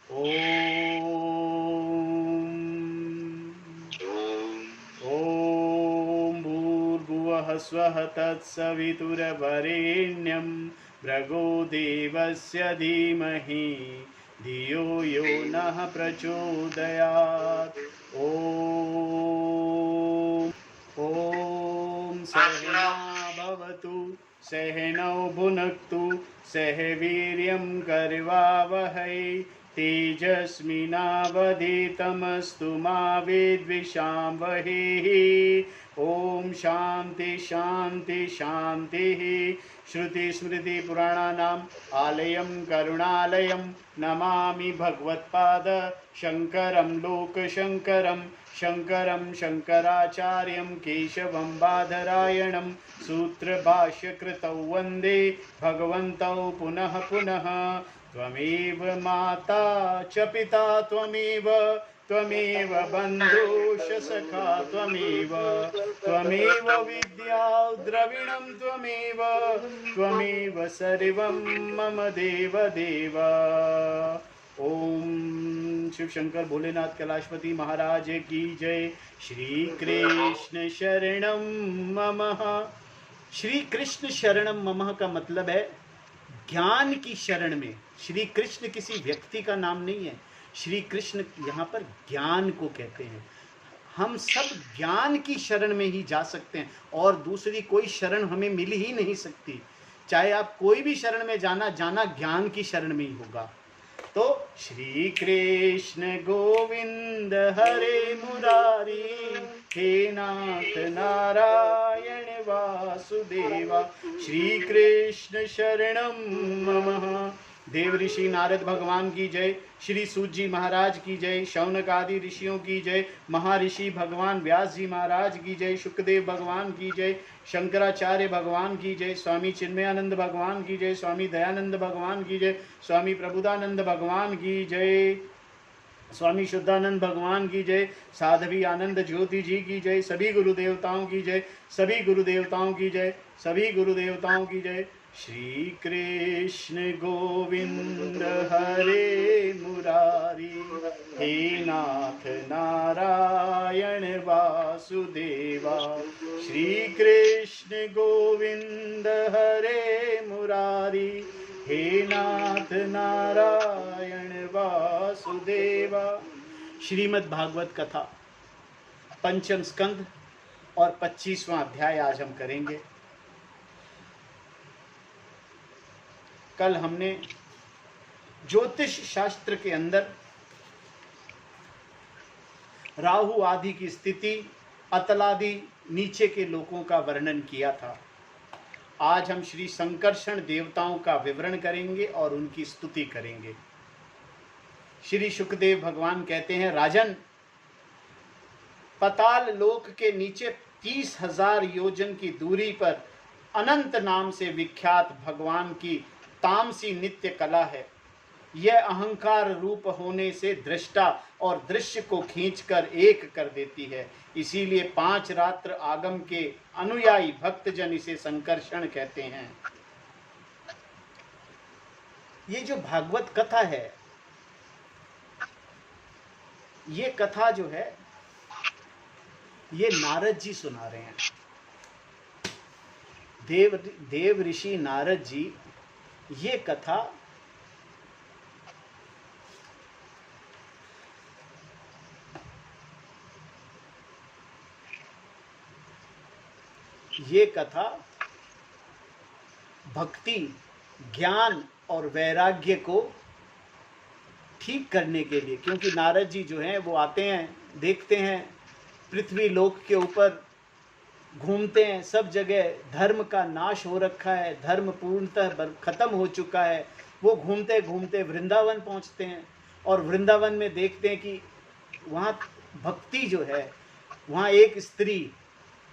ॐ भूर्भुवः स्वः तत्सवितुर्वरेण्यं भर्गो देवस्य धीमहि धियो यो नः प्रचोदयात्। ॐ सहना भवतु सहनौ भुनक्तु सह वीर्यं करवावहै तेजस्विनावधीतमस्तु मा विद्विषावहै। ॐ शान्ति शान्ति शान्तिः। श्रुतिस्मृतिपुराणानाम् आलयं करुणालयं नमामि भगवत्पाद शङ्करं लोकशङ्करं शङ्करं शङ्कराचार्यं केशवं बादरायणं सूत्रभाष्यकृतौ वन्दे भगवन्तौ पुनः पुनः। त्वमेव माता च पिता त्वमेव त्वमेव बन्धुश्च सखा त्वमेव त्वमेव विद्या द्रविणं त्वमेव त्वमेव सर्वं मम देव देव। ओम शिव शंकर भोलेनाथ कैलाशपति महाराज की जय। श्री कृष्ण शरणम ममः। श्री कृष्ण शरणम ममः का मतलब है ज्ञान की शरण में। श्री कृष्ण किसी व्यक्ति का नाम नहीं है, श्री कृष्ण यहाँ पर ज्ञान को कहते हैं। हम सब ज्ञान की शरण में ही जा सकते हैं और दूसरी कोई शरण हमें मिल ही नहीं सकती। चाहे आप कोई भी शरण में जाना ज्ञान की शरण में ही होगा। तो श्री कृष्ण गोविंद हरे मुरारी हे नाथ नारायण वासुदेवा श्री कृष्ण शरणम ममः। देव ऋषि नारद भगवान की जय, श्री सूत जी महाराज की जय, शौनक आदि ऋषियों की जय, महर्षि भगवान व्यास जी महाराज की जय, शुकदेव भगवान की जय, शंकराचार्य भगवान की जय, स्वामी चिन्मयानंद भगवान की जय, स्वामी दयानंद भगवान की जय, स्वामी प्रबुदानंद भगवान की जय, स्वामी शुद्धानंद भगवान की जय, साध्वी आनंद ज्योति जी की जय, सभी गुरु देवताओं की जय, सभी गुरु देवताओं की जय, सभी गुरु देवताओं की जय। श्री कृष्ण गोविंद हरे मुरारी हे नाथ नारायण वासुदेवा श्री कृष्ण गोविंद हरे मुरारी हे नाथ नारायण वासुदेवा। श्रीमद् भागवत कथा पंचम स्कंद और 25वां अध्याय आज हम करेंगे। कल हमने ज्योतिष शास्त्र के अंदर राहु आदि की स्थिति, अतलादि नीचे के लोगों का वर्णन किया था। आज हम श्री संकर्षण देवताओं का विवरण करेंगे और उनकी स्तुति करेंगे। श्री शुकदेव भगवान कहते हैं, राजन, पताल लोक के नीचे 30,000 योजन की दूरी पर अनंत नाम से विख्यात भगवान की तामसी नित्य कला है। यह अहंकार रूप होने से दृष्टा और दृश्य को खींचकर एक कर देती है। इसीलिए 5 रात्र आगम के अनुयायी भक्तजन इसे संकर्षण कहते हैं। ये जो भागवत कथा है, ये कथा जो है ये नारद जी सुना रहे हैं। देव ऋषि नारद जी ये कथा भक्ति, ज्ञान और वैराग्य को ठीक करने के लिए, क्योंकि नारद जी जो हैं वो आते हैं, देखते हैं पृथ्वी लोक के ऊपर घूमते हैं, सब जगह धर्म का नाश हो रखा है, धर्म पूर्णतः खत्म हो चुका है। वो घूमते घूमते वृंदावन पहुंचते हैं और वृंदावन में देखते हैं कि वहाँ भक्ति जो है, वहाँ एक स्त्री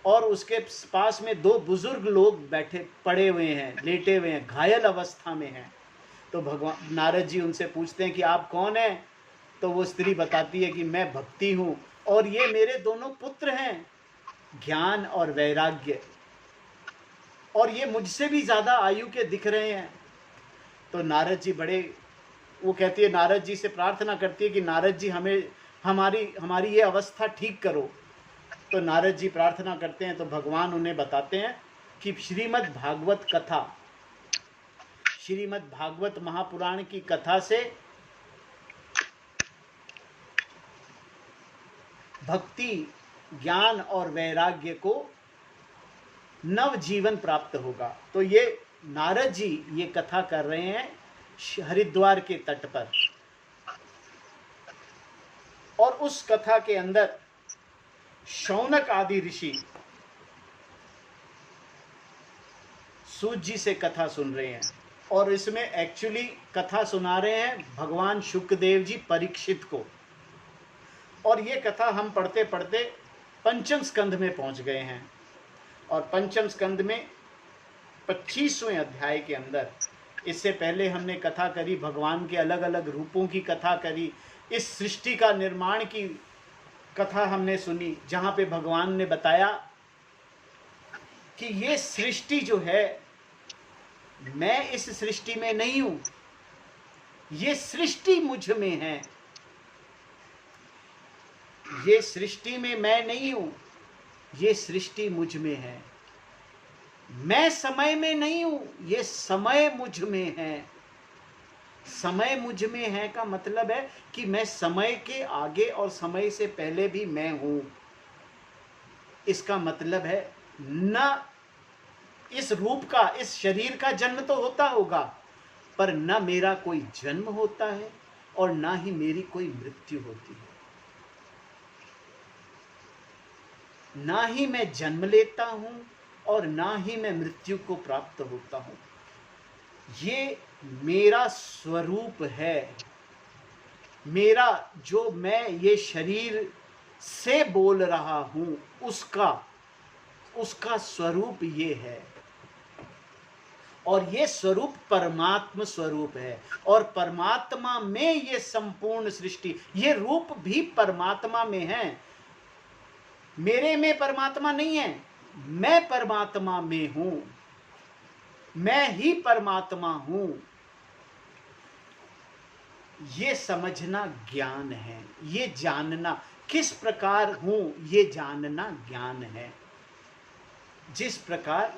और उसके पास में 2 बुजुर्ग लोग बैठे पड़े हुए हैं, लेटे हुए हैं, घायल अवस्था में हैं। तो भगवान नारद जी उनसे पूछते हैं कि आप कौन हैं? तो वो स्त्री बताती है कि मैं भक्ति हूँ और ये मेरे दोनों पुत्र हैं, ज्ञान और वैराग्य, और ये मुझसे भी ज़्यादा आयु के दिख रहे हैं। तो नारद जी बड़े वो कहती है, नारद जी से प्रार्थना करती है कि नारद जी हमें हमारी ये अवस्था ठीक करो। तो नारद जी प्रार्थना करते हैं तो भगवान उन्हें बताते हैं कि श्रीमद् भागवत कथा, श्रीमद् भागवत महापुराण की कथा से भक्ति, ज्ञान और वैराग्य को नव जीवन प्राप्त होगा। तो ये नारद जी ये कथा कर रहे हैं हरिद्वार के तट पर, और उस कथा के अंदर शौनक आदि ऋषि सूत जी से कथा सुन रहे हैं, और इसमें एक्चुअली कथा सुना रहे हैं भगवान शुकदेव जी परीक्षित को। और ये कथा हम पढ़ते पढ़ते पंचम स्कंध में पहुंच गए हैं, और पंचम स्कंध में 25वें अध्याय के अंदर, इससे पहले हमने कथा करी भगवान के अलग अलग रूपों की कथा करी, इस सृष्टि का निर्माण की कथा हमने सुनी, जहाँ पे भगवान ने बताया कि ये सृष्टि जो है, मैं इस सृष्टि में नहीं हूँ, ये सृष्टि मुझ में है। ये सृष्टि में मैं नहीं हूँ, ये सृष्टि मुझ में है। मैं समय में नहीं हूँ, ये समय मुझ में है। समय मुझ में है का मतलब है कि मैं समय के आगे और समय से पहले भी मैं हूँ। इसका मतलब है न इस रूप का, इस शरीर का जन्म तो होता होगा, पर न मेरा कोई जन्म होता है और ना ही मेरी कोई मृत्यु होती है। ना ही मैं जन्म लेता हूं और ना ही मैं मृत्यु को प्राप्त होता हूं। ये मेरा स्वरूप है। मेरा जो मैं ये शरीर से बोल रहा हूं, उसका स्वरूप ये है, और ये स्वरूप परमात्मा स्वरूप है। और परमात्मा में ये संपूर्ण सृष्टि, ये रूप भी परमात्मा में है। मेरे में परमात्मा नहीं है, मैं परमात्मा में हूं, मैं ही परमात्मा हूं। ये समझना ज्ञान है, ये जानना किस प्रकार हूं, ये जानना ज्ञान है। जिस प्रकार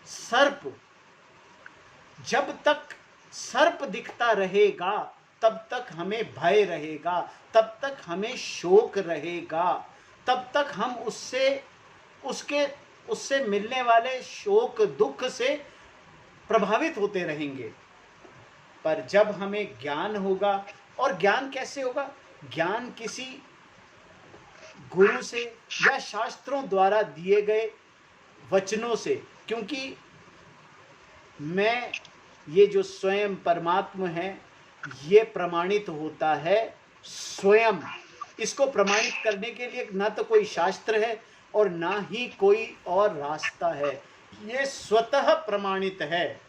सर्प, जब तक सर्प दिखता रहेगा तब तक हमें भय रहेगा, तब तक हमें शोक रहेगा, तब तक हम उससे मिलने वाले शोक दुख से प्रभावित होते रहेंगे। पर जब हमें ज्ञान होगा, और ज्ञान कैसे होगा? ज्ञान किसी गुरु से या शास्त्रों द्वारा दिए गए वचनों से, क्योंकि मैं ये जो स्वयं परमात्मा है, ये प्रमाणित होता है स्वयं। इसको प्रमाणित करने के लिए ना तो कोई शास्त्र है और ना ही कोई और रास्ता है, ये स्वतः प्रमाणित है।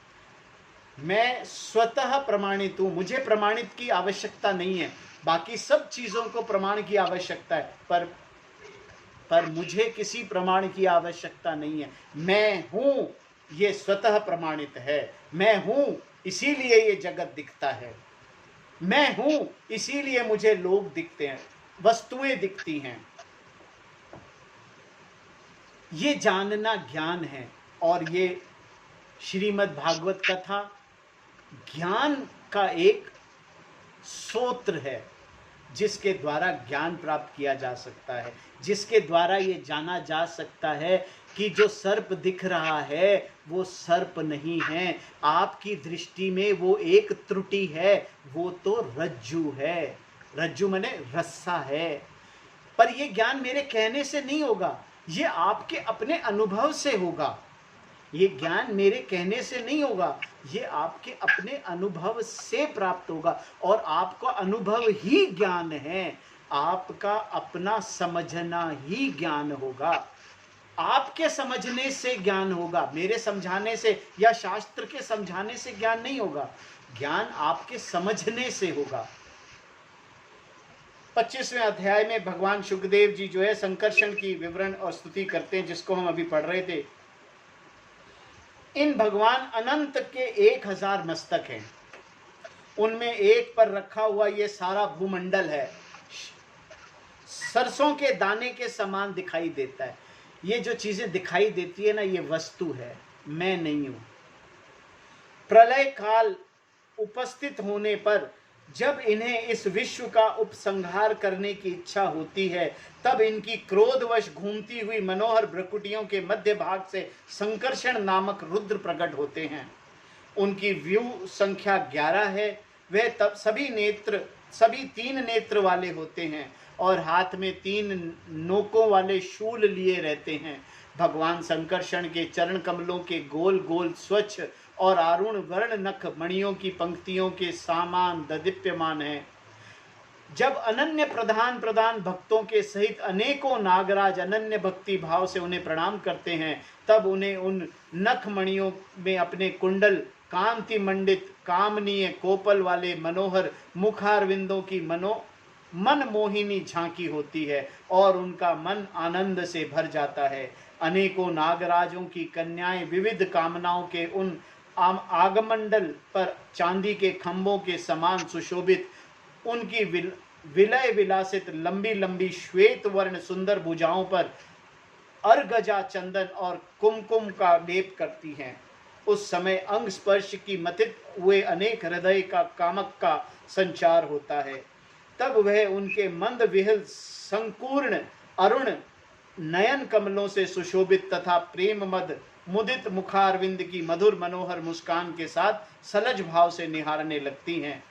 मैं स्वतः प्रमाणित हूँ, मुझे प्रमाणित की आवश्यकता नहीं है। बाकी सब चीज़ों को प्रमाण की आवश्यकता है, पर मुझे किसी प्रमाण की आवश्यकता नहीं है। मैं हूँ, ये स्वतः प्रमाणित है। मैं हूँ, इसीलिए ये जगत दिखता है। मैं हूँ, इसीलिए मुझे लोग दिखते हैं, वस्तुएं दिखती हैं। ये जानना ज्ञान है, और ये श्रीमद् भागवत कथा ज्ञान का एक सूत्र है, जिसके द्वारा ज्ञान प्राप्त किया जा सकता है, जिसके द्वारा ये जाना जा सकता है कि जो सर्प दिख रहा है वो सर्प नहीं है। आपकी दृष्टि में वो एक त्रुटि है, वो तो रज्जु है। रज्जु माने रस्सा है। पर ये ज्ञान मेरे कहने से नहीं होगा, ये आपके अपने अनुभव से होगा। ये ज्ञान मेरे कहने से नहीं होगा, ये आपके अपने अनुभव से प्राप्त होगा। और आपका अनुभव ही ज्ञान है, आपका अपना समझना ही ज्ञान होगा। आपके समझने से ज्ञान होगा, मेरे समझाने से या शास्त्र के समझाने से ज्ञान नहीं होगा। ज्ञान आपके समझने से होगा। 25वें अध्याय में भगवान शुकदेव जी जो है संकर्षण की विवरण और स्तुति करते हैं, जिसको हम अभी पढ़ रहे थे। इन भगवान अनंत के 1000 मस्तक हैं, उनमें एक पर रखा हुआ ये सारा भूमंडल है, सरसों के दाने के समान दिखाई देता है। ये जो चीजें दिखाई देती है ना, ये वस्तु है, मैं नहीं हूं। प्रलय काल उपस्थित होने पर जब इन्हें इस विश्व का उपसंहार करने की इच्छा होती है, तब इनकी क्रोधवश घूमती हुई मनोहर भ्रकुटियों के मध्य भाग से संकर्षण नामक रुद्र प्रकट होते हैं। उनकी व्यू संख्या 11 है। वे तब सभी 3 नेत्र वाले होते हैं और हाथ में 3 नोकों वाले शूल लिए रहते हैं। भगवान संकर्षण के चरण कमलों के गोल गोल स्वच्छ और अरुण वर्ण नख मणियों की पंक्तियों के सामान ददीप्यमान है। जब अनन्य प्रधान भक्तों के सहित अनेकों नागराज अनन्य भक्ति भाव से उन्हें प्रणाम करते हैं, तब उन्हें उन नख मणियों में अपने कुंडल कांति मंडित कामनीय कोपल वाले मनोहर मुखारविंदों की मन मोहिनी झांकी होती है और उनका मन आनंद से भर जाता है। अनेकों नागराजों की कन्याएं विविध कामनाओं के उन आगमंडल पर चांदी के खंभों के समान सुशोभित, उनकी विलय विलासित लंबी लंबी श्वेत वर्ण सुंदर भुजाओं पर अर्गजा चंदन और कुमकुम का लेप करती हैं। उस समय अंग स्पर्श की मथित हुए अनेक हृदय का कामक का संचार होता है। तब वह उनके मंद विहल संपूर्ण अरुण नयन कमलों से सुशोभित तथा प्रेम मद मुदित मुखारविंद की मधुर मनोहर मुस्कान के साथ सलज भाव से निहारने लगती हैं।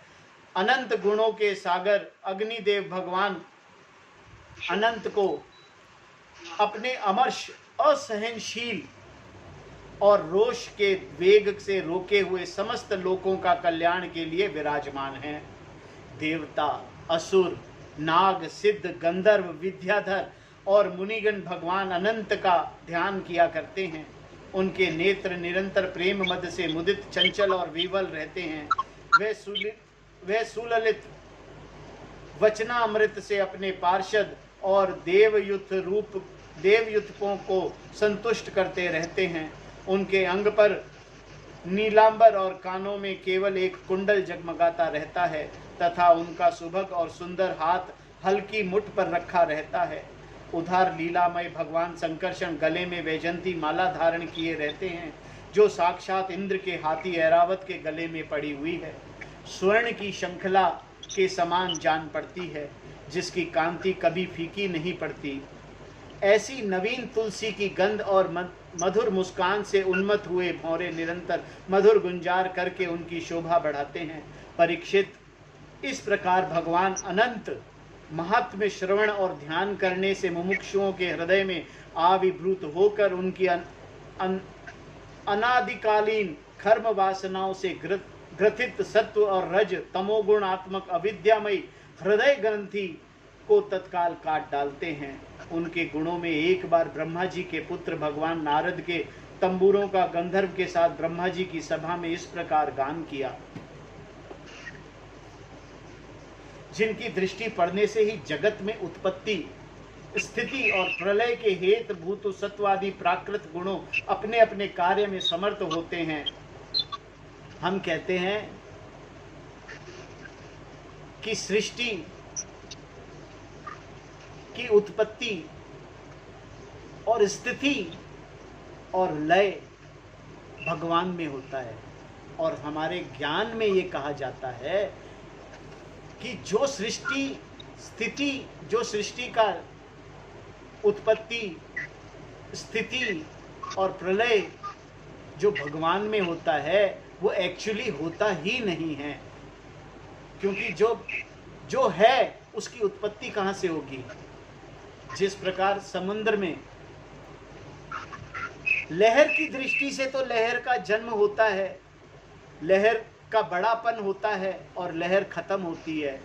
अनंत गुणों के सागर अग्निदेव भगवान अनंत को अपने अमर्ष असहनशील और रोष के वेग से रोके हुए समस्त लोकों का कल्याण के लिए विराजमान हैं। देवता, असुर, नाग, सिद्ध, गंधर्व, विद्याधर और मुनिगण भगवान अनंत का ध्यान किया करते हैं। उनके नेत्र निरंतर प्रेम मद से मुदित, चंचल और विवल रहते हैं। वे सुललित वचनामृत से अपने पार्षद और देवयुतकों को संतुष्ट करते रहते हैं। उनके अंग पर नीलांबर और कानों में केवल एक कुंडल जगमगाता रहता है तथा उनका सुभग और सुंदर हाथ हल्की मुठ पर रखा रहता है। उधार लीलामय भगवान संकर्षण गले में वैजंती माला धारण किए रहते हैं, जो साक्षात इंद्र के हाथी ऐरावत के गले में पड़ी हुई है। स्वर्ण की श्रृंखला के समान जान पड़ती है, जिसकी कांति कभी फीकी नहीं पड़ती। ऐसी नवीन तुलसी की गंध और मधुर मुस्कान से उन्मत्त हुए भौरे निरंतर मधुर गुंजार करके उनकी शोभा बढ़ाते हैं। परीक्षित, इस प्रकार भगवान अनंत महात्म्य श्रवण और ध्यान करने से मुमुक्षुओं के हृदय में आविर्भूत होकर उनकी अनादिकालीन कर्म वासनाओं से ग्रथित सत्व और रज तमोगुणात्मक अविद्यामयी हृदय ग्रंथि को तत्काल काट डालते हैं। उनके गुणों में एक बार ब्रह्मा जी के पुत्र भगवान नारद के तंबूरों का गंधर्व के साथ ब्रह्मा जी की सभा में इस प्रकार गान किया, जिनकी दृष्टि पड़ने से ही जगत में उत्पत्ति, स्थिति और प्रलय के हेतु भूत सत्वादि प्राकृत गुणों अपने अपने कार्य में समर्थ होते हैं। हम कहते हैं कि सृष्टि की उत्पत्ति और स्थिति और लय भगवान में होता है, और हमारे ज्ञान में ये कहा जाता है कि जो सृष्टि का उत्पत्ति, स्थिति और प्रलय जो भगवान में होता है, वो एक्चुअली होता ही नहीं है, क्योंकि जो है उसकी उत्पत्ति कहाँ से होगी। जिस प्रकार समुद्र में लहर की दृष्टि से तो लहर का जन्म होता है, लहर का बड़ापन होता है और लहर खत्म होती है,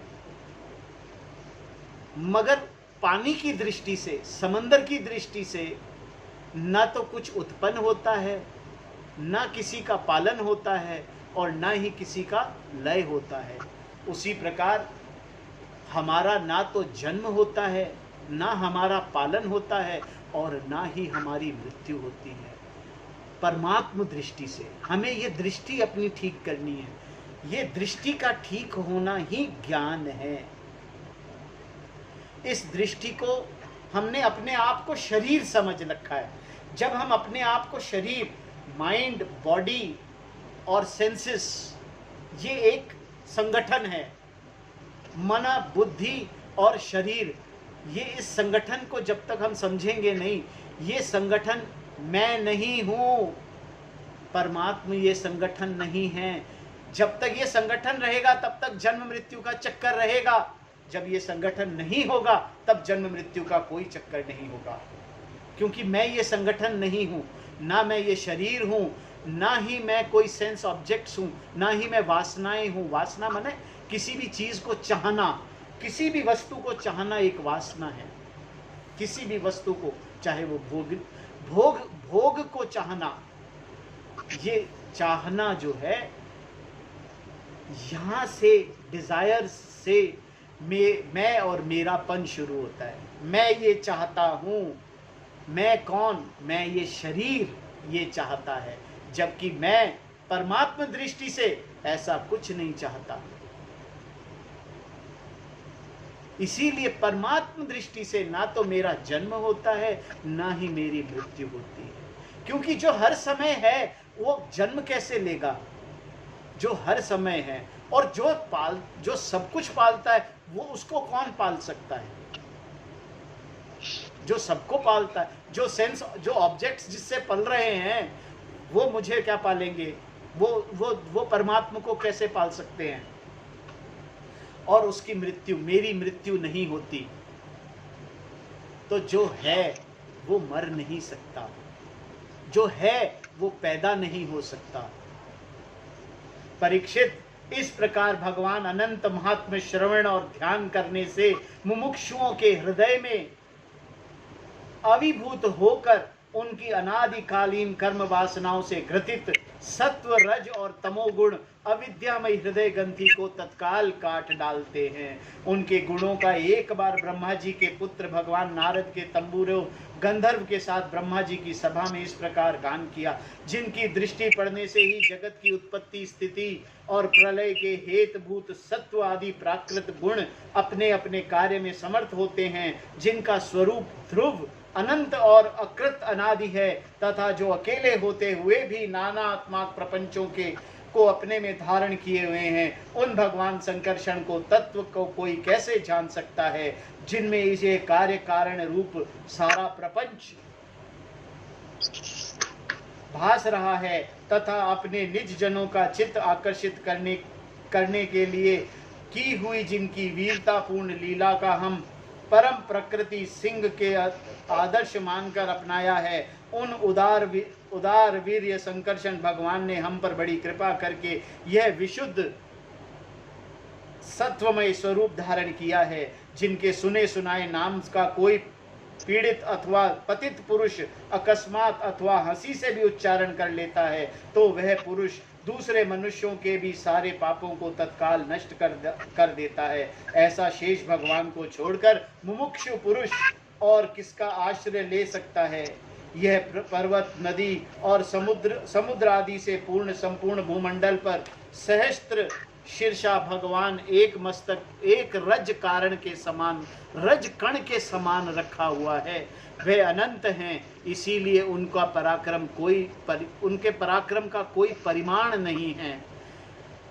मगर पानी की दृष्टि से, समंदर की दृष्टि से ना तो कुछ उत्पन्न होता है, ना किसी का पालन होता है और ना ही किसी का लय होता है। उसी प्रकार हमारा ना तो जन्म होता है, ना हमारा पालन होता है और ना ही हमारी मृत्यु होती है। परमात्म दृष्टि से हमें ये दृष्टि अपनी ठीक करनी है। ये दृष्टि का ठीक होना ही ज्ञान है। इस दृष्टि को हमने अपने आप को शरीर समझ रखा है। जब हम अपने आप को शरीर, माइंड, बॉडी और सेंसेस, ये एक संगठन है, मन, बुद्धि और शरीर, ये इस संगठन को जब तक हम समझेंगे नहीं, ये संगठन मैं नहीं हूँ, परमात्मा ये संगठन नहीं है। जब तक ये संगठन रहेगा तब तक जन्म मृत्यु का चक्कर रहेगा। जब ये संगठन नहीं होगा तब जन्म मृत्यु का कोई चक्कर नहीं होगा, क्योंकि मैं ये संगठन नहीं हूँ, ना मैं ये शरीर हूँ, ना ही मैं कोई सेंस ऑब्जेक्ट्स हूँ, ना ही मैं वासनाएं हूँ। वासना माने किसी भी चीज को चाहना, किसी भी वस्तु को चाहना एक वासना है। किसी भी वस्तु को, चाहे वो भोग को चाहना, ये चाहना जो है, यहाँ से डिजायर से मैं और मेरापन शुरू होता है। मैं ये चाहता हूँ, मैं कौन? मैं ये शरीर ये चाहता है, जबकि मैं परमात्मा दृष्टि से ऐसा कुछ नहीं चाहता। इसीलिए परमात्मा दृष्टि से ना तो मेरा जन्म होता है, ना ही मेरी मृत्यु होती है। क्योंकि जो हर समय है वो जन्म कैसे लेगा? जो हर समय है और जो सब कुछ पालता है, वो उसको कौन पाल सकता है? जो सबको पालता है, जो ऑब्जेक्ट्स जिससे पल रहे हैं, वो मुझे क्या पालेंगे? वो परमात्मा को कैसे पाल सकते हैं? और उसकी मृत्यु, मेरी मृत्यु नहीं होती, तो जो है वो मर नहीं सकता, जो है वो पैदा नहीं हो सकता। परीक्षित, इस प्रकार भगवान अनंत महात्म्य श्रवण और ध्यान करने से मुमुक्षुओं के हृदय में अभिभूत होकर उनकी अनादिकालीन कर्म वासनाओं से ग्रथित सत्व, रज और तमोगुण अविद्यामय हृदय ग्रंथि को तत्काल काट डालते हैं। उनके गुणों का एक बार ब्रह्मा जी के पुत्र भगवान नारद के तंबूरों गंधर्व के साथ ब्रह्मा जी की सभा में इस प्रकार गान किया, जिनकी दृष्टि पड़ने से ही जगत की उत्पत्ति, स्थिति और प्रलय के हेतुभूत सत्व आदि प्राकृत गुण अपने अपने कार्य में समर्थ होते हैं, जिनका स्वरूप ध्रुव, अनंत और अकृत अनादि है, तथा जो अकेले होते हुए भी नाना आत्माक प्रपंचों को अपने में धारण किए हुए हैं, उन भगवान संकर्षण को तत्व को कोई कैसे जान सकता है, जिनमें इसे कार्य कारण रूप सारा प्रपंच भास रहा है, तथा अपने निज जनों का चित्त आकर्षित करने के लिए की हुई जिनकी वीरतापूर्ण लीला का हम परम प्रकृति सिंह के आदर्श मानकर अपनाया है, उन उदार वीर्य संकर्षण भगवान ने हम पर बड़ी कृपा करके यह विशुद्ध सत्वमय स्वरूप धारण किया है, जिनके सुने सुनाए नाम का कोई पीड़ित अथवा पतित पुरुष अकस्मात अथवा हंसी से भी उच्चारण कर लेता है, तो वह पुरुष दूसरे मनुष्यों के भी सारे पापों को तत्काल नष्ट कर देता है। ऐसा शेष भगवान को छोड़कर मुमुक्षु पुरुष और किसका आश्रय ले सकता है? यह पर्वत, नदी और समुद्र आदि से पूर्ण संपूर्ण भूमंडल पर सहस्त्र शीर्षा भगवान एक मस्तक, एक रज कारण के समान, रज कण के समान रखा हुआ है। वे अनंत हैं, इसीलिए उनका उनके पराक्रम का कोई परिमाण नहीं है।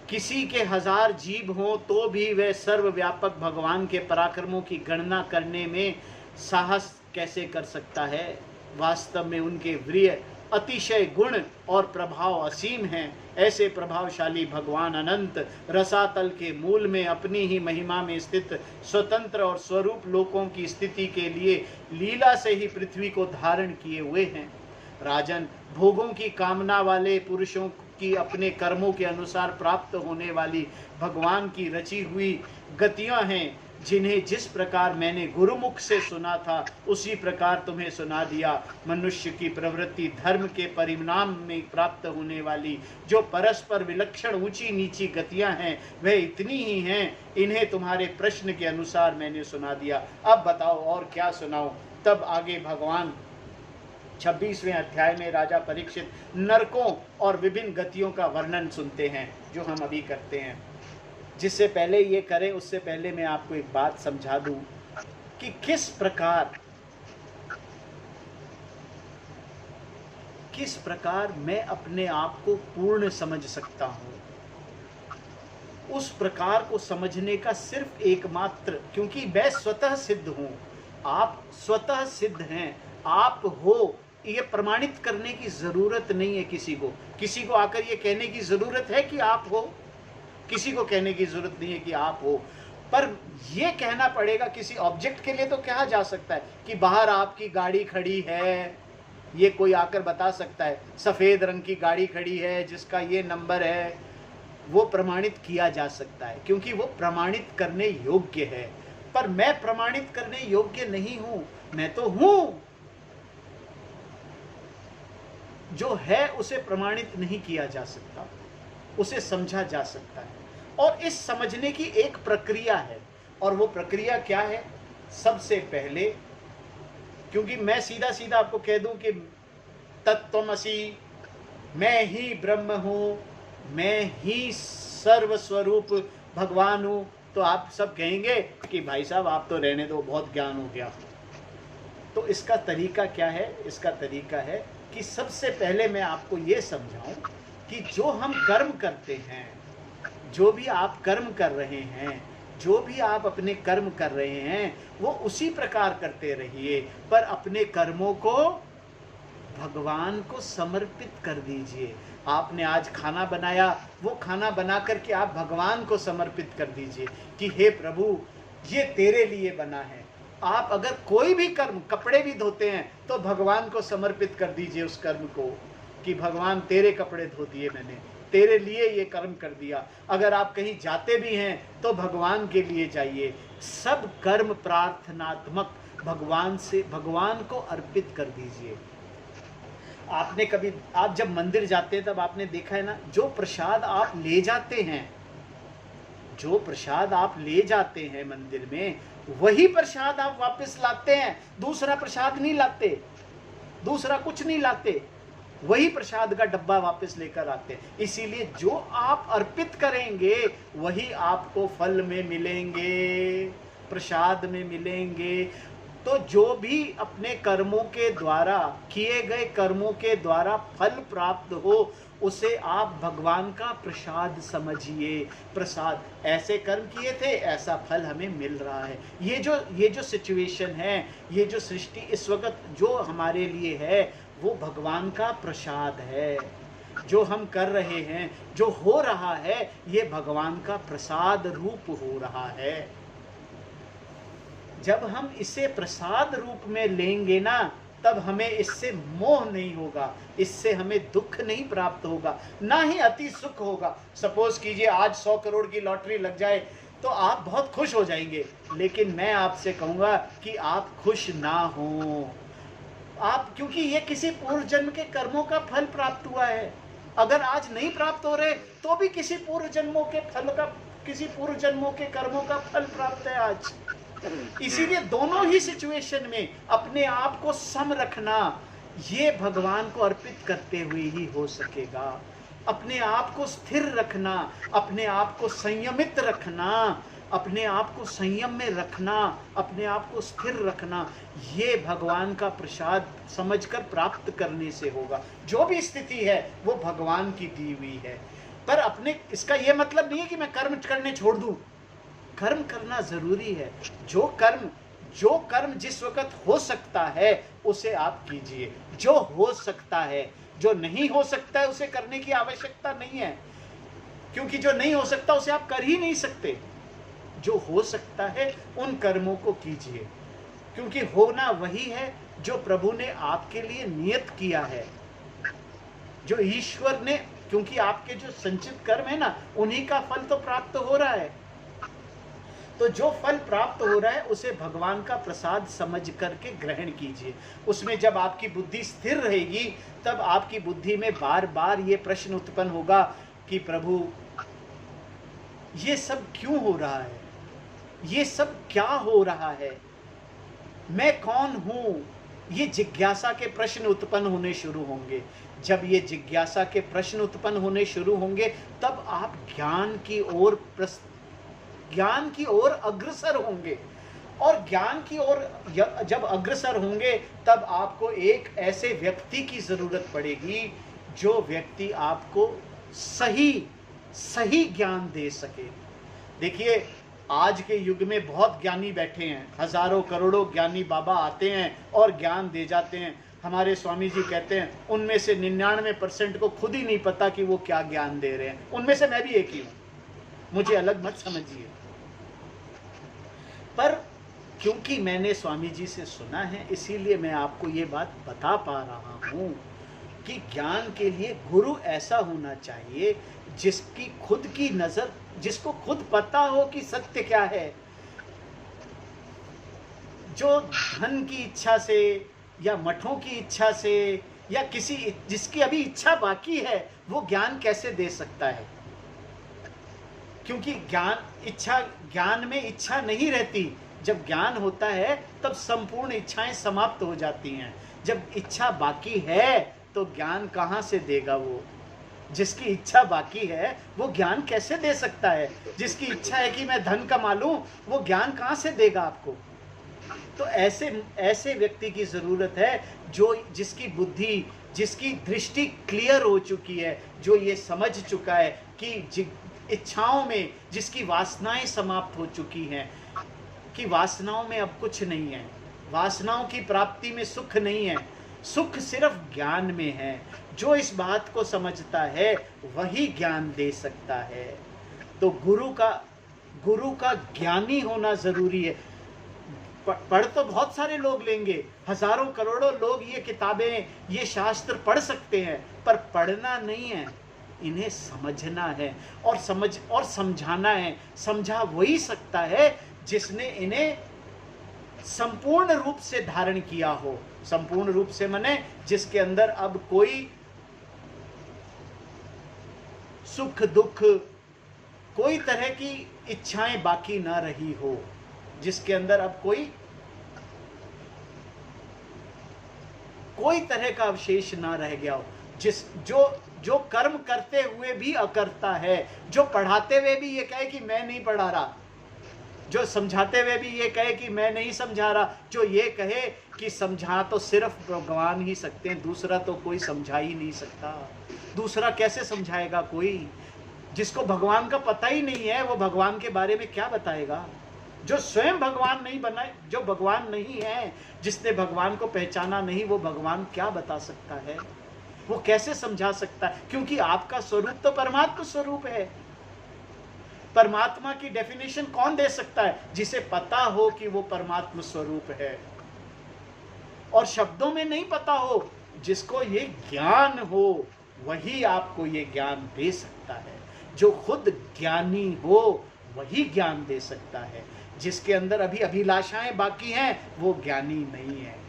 किसी के 1000 जीव हों तो भी वे सर्वव्यापक भगवान के पराक्रमों की गणना करने में साहस कैसे कर सकता है? वास्तव में उनके वीर्य, अतिशय गुण और प्रभाव असीम हैं। ऐसे प्रभावशाली भगवान अनंत रसातल के मूल में अपनी ही महिमा में स्थित स्वतंत्र और स्वरूप लोकों की स्थिति के लिए लीला से ही पृथ्वी को धारण किए हुए हैं। राजन, भोगों की कामना वाले पुरुषों की अपने कर्मों के अनुसार प्राप्त होने वाली भगवान की रची हुई गतियां हैं, जिन्हें जिस प्रकार मैंने गुरुमुख से सुना था उसी प्रकार तुम्हें सुना दिया। मनुष्य की प्रवृत्ति धर्म के परिणाम में प्राप्त होने वाली जो परस्पर विलक्षण ऊंची नीची गतियां हैं, वह इतनी ही हैं। इन्हें तुम्हारे प्रश्न के अनुसार मैंने सुना दिया। अब बताओ और क्या सुनाऊं? तब आगे भगवान 26वें अध्याय में राजा परीक्षित नरकों और विभिन्न गतियों का वर्णन सुनते हैं, जो हम अभी करते हैं। जिससे पहले ये करें, उससे पहले मैं आपको एक बात समझा दूं कि किस प्रकार मैं अपने आप को पूर्ण समझ सकता हूं। उस प्रकार को समझने का सिर्फ एकमात्र, क्योंकि मैं स्वतः सिद्ध हूं, आप स्वतः सिद्ध हैं, आप हो, ये प्रमाणित करने की जरूरत नहीं है किसी को आकर ये कहने की जरूरत है कि आप हो, किसी को कहने की जरूरत नहीं है कि आप हो। पर ये कहना पड़ेगा, किसी ऑब्जेक्ट के लिए तो कहा जा सकता है कि बाहर आपकी गाड़ी खड़ी है, ये कोई आकर बता सकता है, सफेद रंग की गाड़ी खड़ी है जिसका ये नंबर है, वो प्रमाणित किया जा सकता है, क्योंकि वो प्रमाणित करने योग्य है। पर मैं प्रमाणित करने योग्य नहीं हूं, मैं तो हूं। जो है उसे प्रमाणित नहीं किया जा सकता, उसे समझा जा सकता है। और इस समझने की एक प्रक्रिया है, और वो प्रक्रिया क्या है? सबसे पहले, क्योंकि मैं सीधा सीधा आपको कह दूं कि तत्त्वमसि, मैं ही ब्रह्म हूं, मैं ही सर्वस्वरूप भगवान हूं, तो आप सब कहेंगे कि भाई साहब आप तो रहने दो, बहुत ज्ञान हो गया। तो इसका तरीका क्या है? इसका तरीका है कि सबसे पहले मैं आपको ये समझाऊं कि जो हम कर्म करते हैं, जो भी आप कर्म कर रहे हैं, जो भी आप अपने कर्म कर रहे हैं, वो उसी प्रकार करते रहिए, पर अपने कर्मों को भगवान को समर्पित कर दीजिए। आपने आज खाना बनाया, वो खाना बना करके आप भगवान को समर्पित कर दीजिए कि हे प्रभु, ये तेरे लिए बना है। आप अगर कोई भी कर्म, कपड़े भी धोते हैं, तो भगवान को समर्पित कर दीजिए उस कर्म को कि भगवान तेरे कपड़े धो दिए, मैंने तेरे लिए ये कर्म कर दिया। अगर आप कहीं जाते भी हैं तो भगवान के लिए जाइए। सब कर्म प्रार्थनात्मक भगवान को अर्पित कर दीजिए। आपने कभी, आप जब मंदिर जाते हैं तब आपने देखा है ना, जो प्रसाद आप ले जाते हैं, जो प्रसाद आप ले जाते हैं मंदिर में, वही प्रसाद आप वापस लाते हैं, दूसरा प्रसाद नहीं लाते, दूसरा कुछ नहीं लाते, वही प्रसाद का डब्बा वापस लेकर आते हैं। इसीलिए जो आप अर्पित करेंगे वही आपको फल में मिलेंगे, प्रसाद में मिलेंगे। तो जो भी अपने कर्मों के द्वारा, किए गए कर्मों के द्वारा फल प्राप्त हो, उसे आप भगवान का प्रसाद समझिए। प्रसाद, ऐसे कर्म किए थे, ऐसा फल हमें मिल रहा है। ये जो सिचुएशन है, ये जो सृष्टि इस वक्त जो हमारे लिए है, वो भगवान का प्रसाद है। जो हम कर रहे हैं, जो हो रहा है, ये भगवान का प्रसाद रूप हो रहा है। जब हम इसे प्रसाद रूप में लेंगे ना, तब हमें इससे मोह नहीं होगा, इससे हमें दुख नहीं प्राप्त होगा, ना ही अति सुख होगा। सपोज कीजिए आज 100 करोड़ की लॉटरी लग जाए तो आप बहुत खुश हो जाएंगे, लेकिन मैं आपसे कहूंगा कि आप खुश ना हो आप, क्योंकि ये किसी पूर्व जन्म के कर्मों का फल प्राप्त हुआ है। अगर आज नहीं प्राप्त हो रहे तो भी किसी पूर्व जन्मों के फल का, किसी पूर्व जन्मों के कर्मों का फल प्राप्त है आज। इसीलिए दोनों ही सिचुएशन में अपने आप को सम रखना, ये भगवान को अर्पित करते हुए ही हो सकेगा। अपने आप को स्थिर रखना, अपने आप को संयमित रखना, अपने आप को संयम में रखना, अपने आप को स्थिर रखना, ये भगवान का प्रसाद समझकर प्राप्त करने से होगा। जो भी स्थिति है वो भगवान की दी हुई है। पर अपने, इसका ये मतलब नहीं है कि मैं कर्म करने छोड़ दूं। कर्म करना जरूरी है। जो कर्म जिस वक्त हो सकता है उसे आप कीजिए। जो हो सकता है, जो नहीं हो सकता है उसे करने की आवश्यकता नहीं है, क्योंकि जो नहीं हो सकता उसे आप कर ही नहीं सकते। जो हो सकता है उन कर्मों को कीजिए, क्योंकि होना वही है जो प्रभु ने आपके लिए नियत किया है, जो ईश्वर ने, क्योंकि आपके जो संचित कर्म है ना, उन्हीं का फल तो प्राप्त हो रहा है। तो जो फल प्राप्त हो रहा है उसे भगवान का प्रसाद समझ करके ग्रहण कीजिए। उसमें जब आपकी बुद्धि स्थिर रहेगी, तब आपकी बुद्धि में बार बार ये प्रश्न उत्पन्न होगा कि प्रभु ये सब क्यों हो रहा है, ये सब क्या हो रहा है, मैं कौन हूँ, ये जिज्ञासा के प्रश्न उत्पन्न होने शुरू होंगे। जब ये जिज्ञासा के प्रश्न उत्पन्न होने शुरू होंगे तब आप ज्ञान की ओर अग्रसर होंगे। और ज्ञान की ओर जब अग्रसर होंगे तब आपको एक ऐसे व्यक्ति की जरूरत पड़ेगी जो व्यक्ति आपको सही ज्ञान दे सके। देखिए, आज के युग में बहुत ज्ञानी बैठे हैं, हजारों करोड़ों ज्ञानी बाबा आते हैं और ज्ञान दे जाते हैं। हमारे स्वामी जी कहते हैं उनमें से 99% को खुद ही नहीं पता कि वो क्या ज्ञान दे रहे हैं। उनमें से मैं भी एक ही हूं, मुझे अलग मत समझिए। पर क्योंकि मैंने स्वामी जी से सुना है इसीलिए मैं आपको ये बात बता पा रहा हूं कि ज्ञान के लिए गुरु ऐसा होना चाहिए जिसकी खुद की नजर, जिसको खुद पता हो कि सत्य क्या है। जो धन की इच्छा से या मठों की इच्छा से या जिसकी अभी इच्छा बाकी है वो ज्ञान कैसे दे सकता है? क्योंकि ज्ञान में इच्छा नहीं रहती। जब ज्ञान होता है तब संपूर्ण इच्छाएं समाप्त हो जाती हैं। जब इच्छा बाकी है तो ज्ञान कहाँ से देगा? वो जिसकी इच्छा बाकी है वो ज्ञान कैसे दे सकता है? जिसकी इच्छा है कि मैं धन कमा लूं वो ज्ञान कहाँ से देगा आपको? तो ऐसे व्यक्ति की जरूरत है जिसकी बुद्धि, जिसकी दृष्टि क्लियर हो चुकी है, जो ये समझ चुका है कि इच्छाओं में जिसकी वासनाएं समाप्त हो चुकी हैं, कि वासनाओं में अब कुछ नहीं है, वासनाओं की प्राप्ति में सुख नहीं है, सुख सिर्फ ज्ञान में है। जो इस बात को समझता है वही ज्ञान दे सकता है। तो गुरु का ज्ञानी होना जरूरी है। पढ़ तो बहुत सारे लोग लेंगे, हजारों करोड़ों लोग ये किताबें, ये शास्त्र पढ़ सकते हैं, पर पढ़ना नहीं है, इन्हें समझना है और समझाना है। समझा वही सकता है जिसने इन्हें संपूर्ण रूप से धारण किया हो। संपूर्ण रूप से माने जिसके अंदर अब कोई सुख दुख, कोई तरह की इच्छाएं बाकी ना रही हो, जिसके अंदर अब कोई तरह का अवशेष ना रह गया हो, जो कर्म करते हुए भी अकर्ता है, जो पढ़ाते हुए भी ये कहे कि मैं नहीं पढ़ा रहा, जो समझाते हुए भी ये कहे कि मैं नहीं समझा रहा, जो ये कहे कि समझा तो सिर्फ भगवान ही सकते हैं, दूसरा तो कोई समझा ही नहीं सकता। दूसरा कैसे समझाएगा? कोई जिसको भगवान का पता ही नहीं है वो भगवान के बारे में क्या बताएगा? जो स्वयं भगवान नहीं बना, जो भगवान नहीं है, जिसने भगवान को पहचाना नहीं, वो भगवान क्या बता सकता है? वो कैसे समझा सकता है? क्योंकि आपका स्वरूप तो परमात्मा स्वरूप है। परमात्मा की डेफिनेशन कौन दे सकता है? जिसे पता हो कि वो परमात्मा स्वरूप है और शब्दों में नहीं पता हो। जिसको ये ज्ञान हो वही आपको ये ज्ञान दे सकता है। जो खुद ज्ञानी हो वही ज्ञान दे सकता है। जिसके अंदर अभी अभिलाषाएं बाकी हैं वो ज्ञानी नहीं है।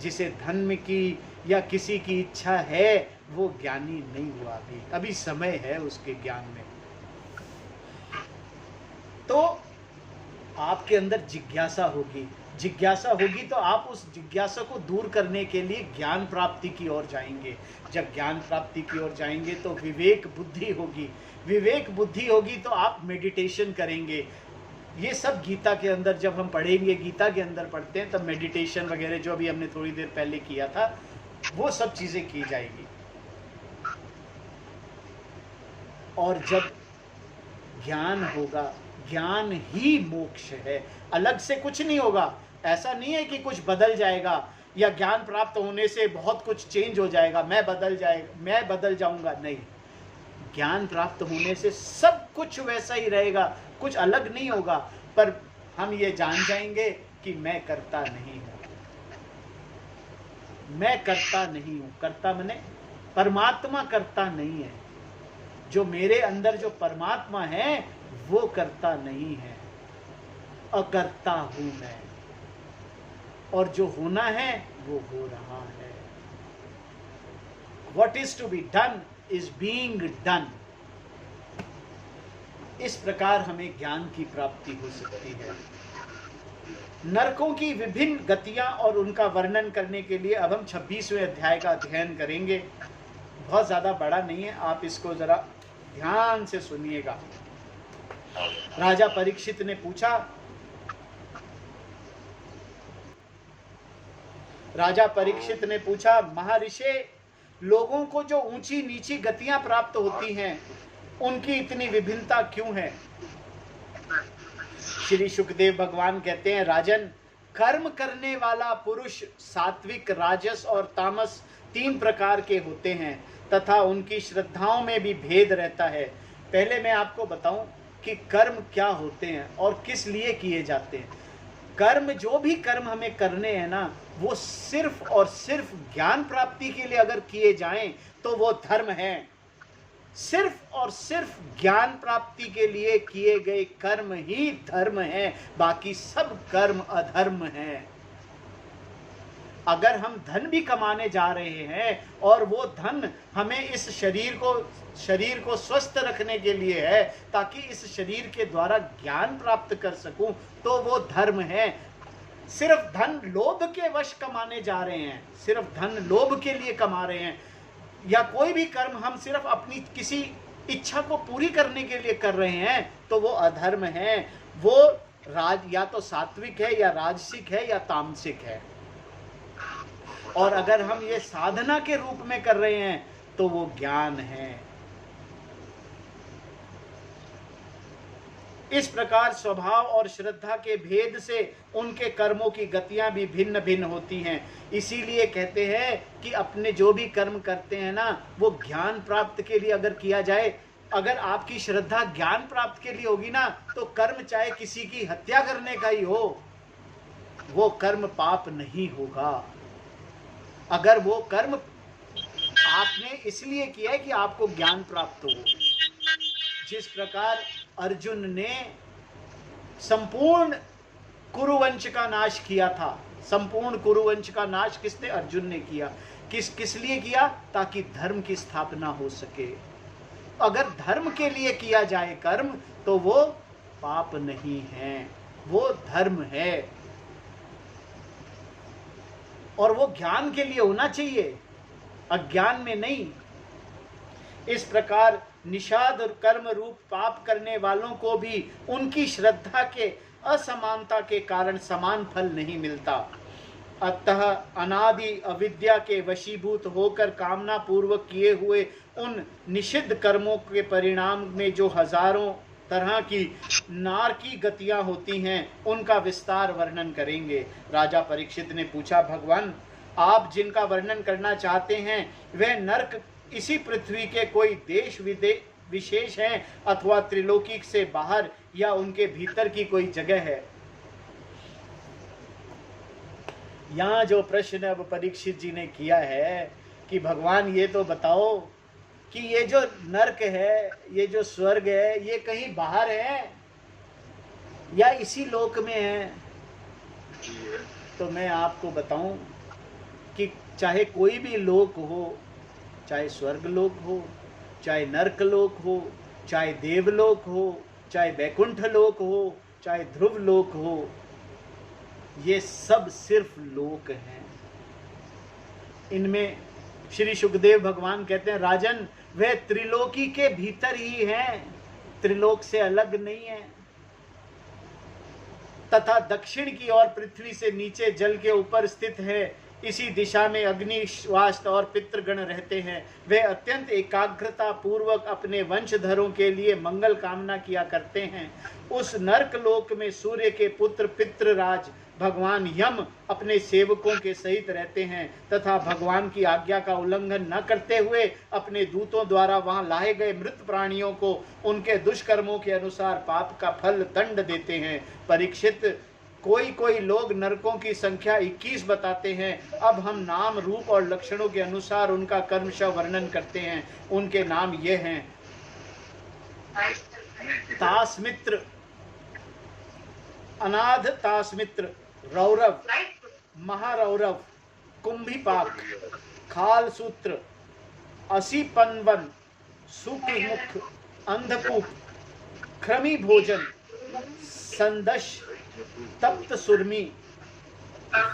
जिसे धन की या किसी की इच्छा है वो ज्ञानी नहीं हुआ। अभी समय है उसके ज्ञान में। तो आपके अंदर जिज्ञासा होगी, जिज्ञासा होगी तो आप उस जिज्ञासा को दूर करने के लिए ज्ञान प्राप्ति की ओर जाएंगे। जब ज्ञान प्राप्ति की ओर जाएंगे तो विवेक बुद्धि होगी। विवेक बुद्धि होगी तो आप मेडिटेशन करेंगे। ये सब गीता के अंदर जब हम पढ़ेंगे, गीता के अंदर पढ़ते हैं तब मेडिटेशन वगैरह जो अभी हमने थोड़ी देर पहले किया था वो सब चीजें की जाएगी। और जब ज्ञान होगा, ज्ञान ही मोक्ष है, अलग से कुछ नहीं होगा। ऐसा नहीं है कि कुछ बदल जाएगा या ज्ञान प्राप्त होने से बहुत कुछ चेंज हो जाएगा, मैं बदल जाऊंगा। नहीं, ज्ञान प्राप्त होने से सब कुछ वैसा ही रहेगा, कुछ अलग नहीं होगा। पर हम ये जान जाएंगे कि मैं करता नहीं हूं, मैं करता नहीं हूं। करता माने परमात्मा करता नहीं है। जो मेरे अंदर जो परमात्मा है वो करता नहीं है, अकर्ता हूं मैं। और जो होना है वो हो रहा है। What is to be done is being done। इस प्रकार हमें ज्ञान की प्राप्ति हो सकती है। नरकों की विभिन्न गतियां और उनका वर्णन करने के लिए अब हम 26वें अध्याय का अध्ययन करेंगे। बहुत ज्यादा बड़ा नहीं है, आप इसको जरा ध्यान से सुनिएगा। राजा परीक्षित ने पूछा, महर्षि, लोगों को जो ऊंची नीची गतियां प्राप्त होती हैं, उनकी इतनी विभिन्नता क्यों है? श्री सुखदेव भगवान कहते हैं, राजन, कर्म करने वाला पुरुष सात्विक, राजस और तामस 3 प्रकार के होते हैं तथा उनकी श्रद्धाओं में भी भेद रहता है। पहले मैं आपको बताऊं कि कर्म क्या होते हैं और किस लिए किए जाते हैं। कर्म, जो भी कर्म हमें करने हैं ना, वो सिर्फ और सिर्फ ज्ञान प्राप्ति के लिए अगर किए जाएं तो वो धर्म है। सिर्फ और सिर्फ ज्ञान प्राप्ति के लिए किए गए कर्म ही धर्म है, बाकी सब कर्म अधर्म है। अगर हम धन भी कमाने जा रहे हैं और वो धन हमें इस शरीर को स्वस्थ रखने के लिए है, ताकि इस शरीर के द्वारा ज्ञान प्राप्त कर सकूं, तो वो धर्म है। सिर्फ धन लोभ के वश कमाने जा रहे हैं, सिर्फ धन लोभ के लिए कमा रहे हैं, या कोई भी कर्म हम सिर्फ अपनी किसी इच्छा को पूरी करने के लिए कर रहे हैं, तो वो अधर्म है। वो या तो सात्विक है, या राजसिक है, या तामसिक है। और अगर हम ये साधना के रूप में कर रहे हैं तो वो ज्ञान है। इस प्रकार स्वभाव और श्रद्धा के भेद से उनके कर्मों की गतियां भी भिन्न भिन्न होती हैं। इसीलिए कहते हैं कि अपने जो भी कर्म करते हैं ना, वो ज्ञान प्राप्त के लिए अगर किया जाए, अगर आपकी श्रद्धा ज्ञान प्राप्त के लिए होगी ना, तो कर्म चाहे किसी की हत्या करने का ही हो, वो कर्म पाप नहीं होगा। अगर वो कर्म आपने इसलिए किया है कि आपको ज्ञान प्राप्त हो। जिस प्रकार अर्जुन ने संपूर्ण कुरुवंश का नाश किया था, संपूर्ण कुरुवंश का नाश किसने? अर्जुन ने किया। किस लिए किया? ताकि धर्म की स्थापना हो सके। अगर धर्म के लिए किया जाए कर्म, तो वो पाप नहीं है, वो धर्म है। और वो ज्ञान के लिए होना चाहिए, अज्ञान में नहीं। इस प्रकार निषाद और कर्म रूप पाप करने वालों को भी उनकी श्रद्धा के असमानता के कारण समान फल नहीं मिलता। अतः अनादि अविद्या के वशीभूत होकर कामना पूर्वक किए हुए उन निषिद्ध कर्मों के परिणाम में जो हजारों तरह की नारकी गतियां होती हैं, उनका विस्तार वर्णन करेंगे। राजा परीक्षित ने पूछा, भगवान, आप जिनका वर्णन करना चाहते हैं वह नरक इसी पृथ्वी के कोई देश विशेष हैं, अथवा त्रिलोकी से बाहर या उनके भीतर की कोई जगह है? यहाँ जो प्रश्न अब परीक्षित जी ने किया है कि भगवान ये तो बताओ कि ये जो नरक है, ये जो स्वर्ग है, ये कहीं बाहर है या इसी लोक में है? तो मैं आपको बताऊं कि चाहे कोई भी लोक हो, चाहे स्वर्ग लोक हो, चाहे नरक लोक हो, चाहे देवलोक हो, चाहे वैकुंठ लोक हो, चाहे ध्रुव लोक हो, ये सब सिर्फ लोक हैं। इनमें श्री सुखदेव भगवान कहते हैं, राजन, वे त्रिलोकी के भीतर ही हैं, त्रिलोक से अलग नहीं है। तथा दक्षिण की ओर पृथ्वी से नीचे जल के ऊपर स्थित है। इसी दिशा में अग्नि, श्वास और पितृगण रहते हैं। वे अत्यंत एकाग्रता पूर्वक अपने वंशधरों के लिए मंगल कामना किया करते हैं। उस नरक लोक में सूर्य के पुत्र पितृराज भगवान यम अपने सेवकों के सहित रहते हैं तथा भगवान की आज्ञा का उल्लंघन न करते हुए अपने दूतों द्वारा वहां लाए गए मृत प्राणियों को उनके दुष्कर्मों के अनुसार पाप का फल दंड देते हैं। परीक्षित, कोई लोग नरकों की संख्या 21 बताते हैं। अब हम नाम, रूप और लक्षणों के अनुसार उनका कर्मशः वर्णन करते हैं। उनके नाम ये हैं: तासमित्र, अनाथ तासमित्र, रौरव, महारौरव, कुंभीपाक, खालसूत्र, असीपनवन, शुक्रमुख, अंधकूप, क्रमी भोजन, संदश, तप्त सुरमी,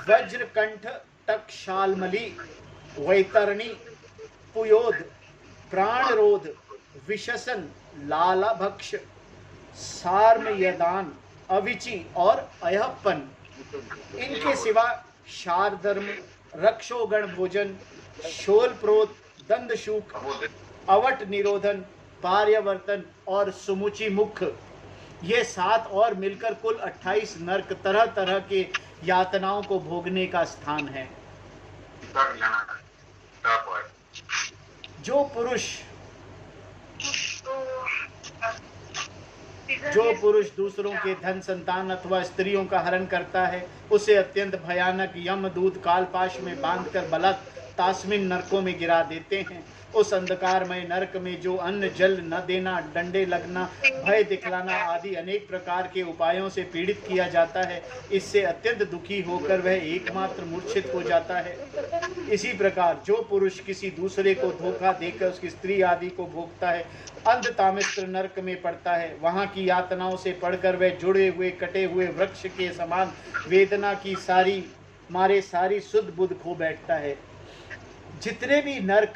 वज्रकंठ, टकशालमली, वैतरणी, पुयोध, प्राणरोध, विशसन, लालाभक्ष, सार्मयदान, अविचि और अयहपन। इनके सिवा शारधर्म, रक्षोगण भोजन, शोलप्रोत, दंदशूक, अवट निरोधन, पार्यवर्तन और सुमुचि मुख, ये 7 और मिलकर कुल 28 नरक तरह तरह के यातनाओं को भोगने का स्थान है। जो पुरुष दूसरों के धन, संतान अथवा स्त्रियों का हरण करता है, उसे अत्यंत भयानक यमदूत कालपाश में बांधकर बलक तास्मिन नरकों में गिरा देते हैं। उस अंधकारमय नरक में जो अन्न जल न देना, डंडे लगना, भय दिखलाना आदि अनेक प्रकार के उपायों से पीड़ित किया जाता है, इससे अत्यंत दुखी होकर वह एकमात्र मूर्छित हो जाता है। इसी प्रकार जो पुरुष किसी दूसरे को धोखा देकर उसकी स्त्री आदि को भोगता है, अंधतामिस्त्र नरक में पड़ता है। वहां की यातनाओं से पड़कर वह जुड़े हुए कटे हुए वृक्ष के समान वेदना की मारे सारी सुध बुध खो बैठता है। जितने भी नरक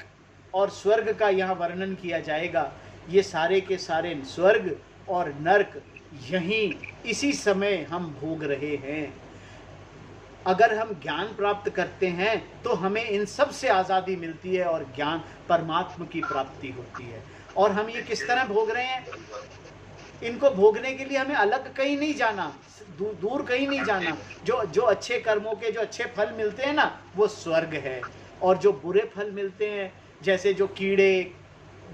और स्वर्ग का यहाँ वर्णन किया जाएगा, ये सारे के सारे स्वर्ग और नरक यहीं इसी समय हम भोग रहे हैं। अगर हम ज्ञान प्राप्त करते हैं तो हमें इन सब से आज़ादी मिलती है और ज्ञान परमात्मा की प्राप्ति होती है। और हम ये किस तरह भोग रहे हैं? इनको भोगने के लिए हमें अलग कहीं नहीं जाना, दूर कहीं नहीं जाना। जो अच्छे कर्मों के जो अच्छे फल मिलते हैं ना, वो स्वर्ग है। और जो बुरे फल मिलते हैं, जैसे जो कीड़े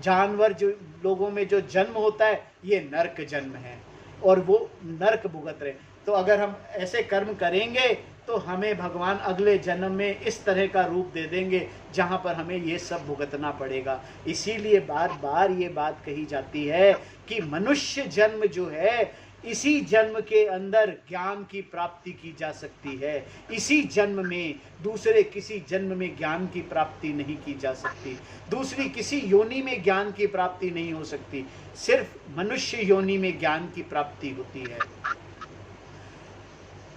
जानवर जो लोगों में जो जन्म होता है, ये नरक जन्म है और वो नरक भुगत रहे। तो अगर हम ऐसे कर्म करेंगे तो हमें भगवान अगले जन्म में इस तरह का रूप दे देंगे जहाँ पर हमें ये सब भुगतना पड़ेगा। इसीलिए बार बार ये बात कही जाती है कि मनुष्य जन्म जो है, इसी जन्म के अंदर ज्ञान की प्राप्ति की जा सकती है। इसी जन्म में, दूसरे किसी जन्म में ज्ञान की प्राप्ति नहीं की जा सकती। दूसरी किसी योनि में ज्ञान की प्राप्ति नहीं हो सकती। सिर्फ मनुष्य योनि में ज्ञान की प्राप्ति होती है।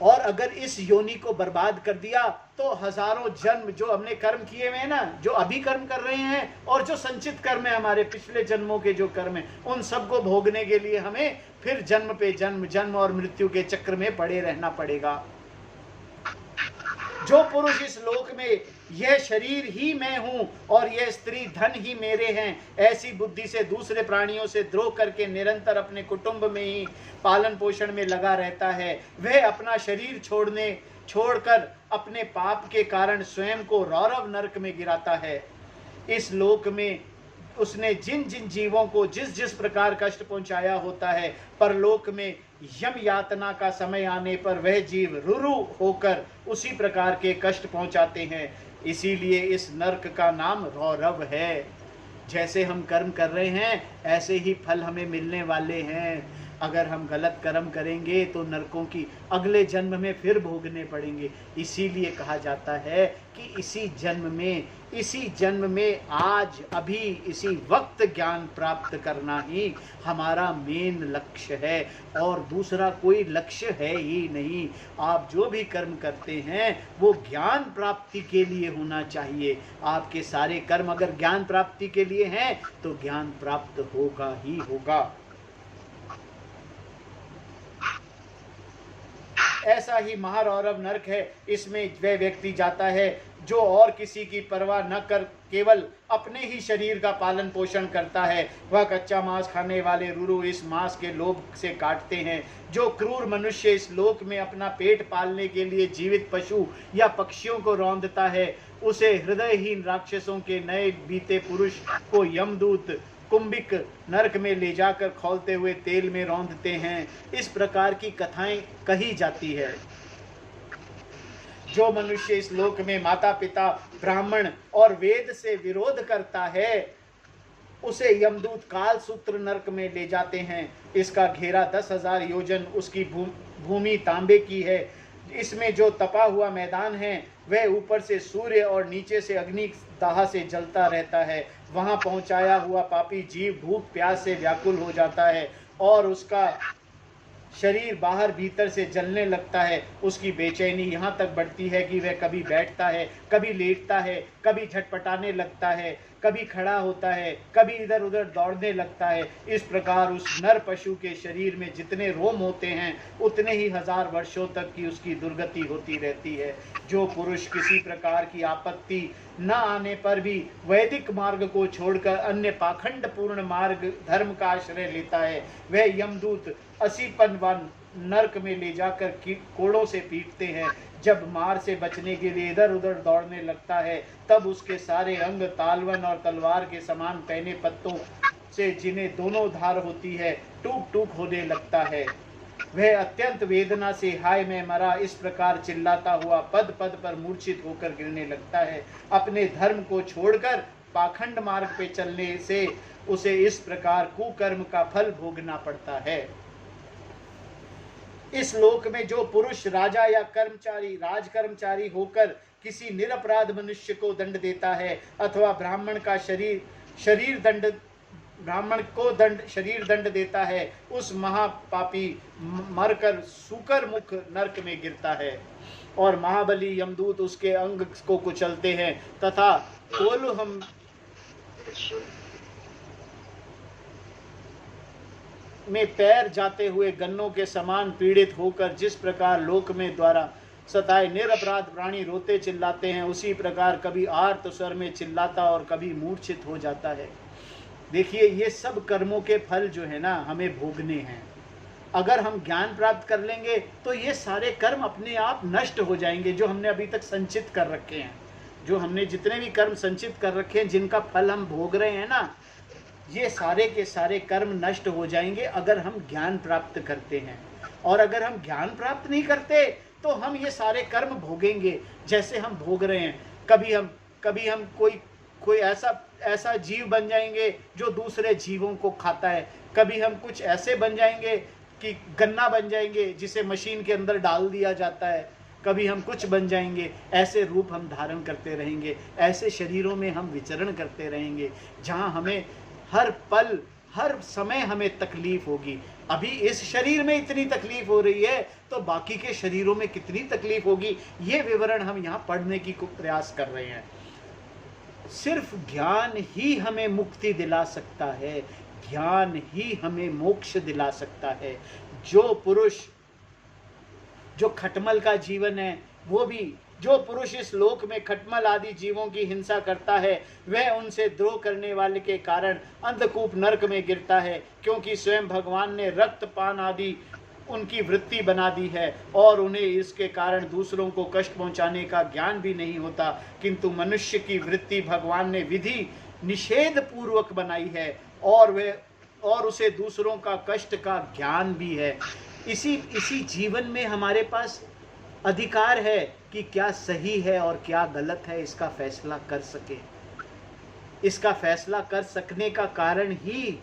और अगर इस योनि को बर्बाद कर दिया तो हजारों जन्म जो हमने कर्म किए हुए हैं ना, जो अभी कर्म कर रहे हैं और जो संचित कर्म है हमारे पिछले जन्मों के जो कर्म है, उन सबको भोगने के लिए हमें फिर जन्म पे जन्म, जन्म और मृत्यु के चक्र में पड़े रहना पड़ेगा। जो पुरुष इस लोक में यह शरीर ही मैं हूं और यह स्त्री धन ही मेरे हैं, ऐसी बुद्धि से दूसरे प्राणियों से द्रोह करके निरंतर अपने कुटुंब में ही पालन पोषण में लगा रहता है, वह अपना शरीर छोड़कर अपने पाप के कारण स्वयं को रौरव नरक में गिराता है। इस लोक में उसने जिन जिन जीवों को जिस जिस प्रकार कष्ट पहुंचाया होता है, परलोक में यम यातना का समय आने पर वह जीव रुरु होकर उसी प्रकार के कष्ट पहुंचाते हैं। इसीलिए इस नरक का नाम रौरव है। जैसे हम कर्म कर रहे हैं, ऐसे ही फल हमें मिलने वाले हैं। अगर हम गलत कर्म करेंगे तो नरकों की अगले जन्म में फिर भोगने पड़ेंगे। इसीलिए कहा जाता है कि इसी जन्म में आज अभी इसी वक्त ज्ञान प्राप्त करना ही हमारा मेन लक्ष्य है और दूसरा कोई लक्ष्य है ही नहीं। आप जो भी कर्म करते हैं वो ज्ञान प्राप्ति के लिए होना चाहिए। आपके सारे कर्म अगर ज्ञान प्राप्ति के लिए हैं तो ज्ञान प्राप्त होगा ही होगा। ऐसा ही महारौरव नरक है। इसमें वह व्यक्ति जाता है जो और किसी की परवाह न कर केवल अपने ही शरीर का पालन पोषण करता है। वह कच्चा मांस खाने वाले रुरु इस मांस के लोभ से काटते हैं। जो क्रूर मनुष्य इस लोक में अपना पेट पालने के लिए जीवित पशु या पक्षियों को रौंदता है, उसे हृदयहीन राक्षसों के नए बीते पुरुष को यमदूत कुंभिक नरक में ले जाकर खौलते हुए तेल में रौंदते हैं। इस प्रकार की कथाएं कही जाती है। जो मनुष्य इस लोक में माता पिता, ब्राह्मण और वेद से विरोध करता है, उसे यमदूत काल सूत्र नरक में ले जाते हैं। इसका घेरा 10,000 योजन, उसकी भूमि तांबे की है। इसमें जो तपा हुआ मैदान है वह ऊपर से सूर्य और नीचे से अग्नि दाह से जलता रहता है। वहां पहुंचाया हुआ पापी जीव भूख प्यास से व्याकुल हो जाता है और उसका शरीर बाहर भीतर से जलने लगता है। उसकी बेचैनी यहाँ तक बढ़ती है कि वह कभी बैठता है, कभी लेटता है, कभी झटपटाने लगता है, कभी खड़ा होता है, कभी इधर उधर दौड़ने लगता है। इस प्रकार उस नर पशु के शरीर में जितने रोम होते हैं उतने ही 1000 वर्षों तक की उसकी दुर्गति होती रहती है। जो पुरुष किसी प्रकार की आपत्ति न आने पर भी वैदिक मार्ग को छोड़कर अन्य पाखंड पूर्ण मार्ग धर्म का आश्रय लेता है, वह यमदूत 80 नरक में ले जाकर कोड़ों से पीटते हैं। जब मार से बचने के लिए इधर उधर दौड़ने लगता है तब उसके सारे अंग तालवन और तलवार के समान पहने पत्तों से, जिन्हें दोनों धार होती है, टूक टूक होने लगता है। वह अत्यंत वेदना से हाय मैं मरा इस प्रकार चिल्लाता हुआ पद पद पर मूर्छित होकर गिरने लगता है। अपने धर्म को छोड़कर पाखंड मार्ग पे चलने से उसे इस प्रकार कुकर्म का फल भोगना पड़ता है। इस लोक में जो पुरुष राजा या कर्मचारी राजकर्मचारी होकर किसी निरपराध मनुष्य को दंड देता है अथवा ब्राह्मण शरीर दंड देता है, उस महापापी मरकर सूकर मुख नरक में गिरता है और महाबली यमदूत उसके अंग को कुचलते हैं तथा कोलुहम में पैर जाते हुए गन्नों के समान पीड़ित होकर जिस प्रकार लोक में द्वारा सताए निरपराध प्राणी रोते चिल्लाते हैं, उसी प्रकार कभी आर्त स्वर में चिल्लाता और कभी मूर्छित हो जाता है। देखिए, ये सब कर्मों के फल जो है ना हमें भोगने हैं। अगर हम ज्ञान प्राप्त कर लेंगे तो ये सारे कर्म अपने आप नष्ट हो जाएंगे जो हमने अभी तक संचित कर रखे हैं। जो हमने जितने भी कर्म संचित कर रखे हैं, जिनका फल हम भोग रहे हैं ना, ये सारे के सारे कर्म नष्ट हो जाएंगे अगर हम ज्ञान प्राप्त करते हैं। और अगर हम ज्ञान प्राप्त नहीं करते तो हम ये सारे कर्म भोगेंगे जैसे हम भोग रहे हैं। कभी हम कोई ऐसा जीव बन जाएंगे जो दूसरे जीवों को खाता है। कभी हम कुछ ऐसे बन जाएंगे कि गन्ना बन जाएंगे जिसे मशीन के अंदर डाल दिया जाता है। कभी हम कुछ बन जाएंगे। ऐसे रूप हम धारण करते रहेंगे, ऐसे शरीरों में हम विचरण करते रहेंगे जहाँ हमें हर पल हर समय हमें तकलीफ होगी। अभी इस शरीर में इतनी तकलीफ हो रही है तो बाकी के शरीरों में कितनी तकलीफ होगी, ये विवरण हम यहाँ पढ़ने की प्रयास कर रहे हैं। सिर्फ ज्ञान ही हमें मुक्ति दिला सकता है, ज्ञान ही हमें मोक्ष दिला सकता है। जो पुरुष जो खटमल का जीवन है, वो भी जो पुरुष इस लोक में खटमल आदि जीवों की हिंसा करता है, वह उनसे द्रोह करने वाले के कारण अंधकूप नरक में गिरता है, क्योंकि स्वयं भगवान ने रक्तपान आदि उनकी वृत्ति बना दी है और उन्हें इसके कारण दूसरों को कष्ट पहुंचाने का ज्ञान भी नहीं होता। किंतु मनुष्य की वृत्ति भगवान ने विधि निषेध पूर्वक बनाई है और उसे दूसरों का कष्ट का ज्ञान भी है। इसी जीवन में हमारे पास अधिकार है कि क्या सही है और क्या गलत है, इसका फैसला कर सके। इसका फैसला कर सकने का कारण ही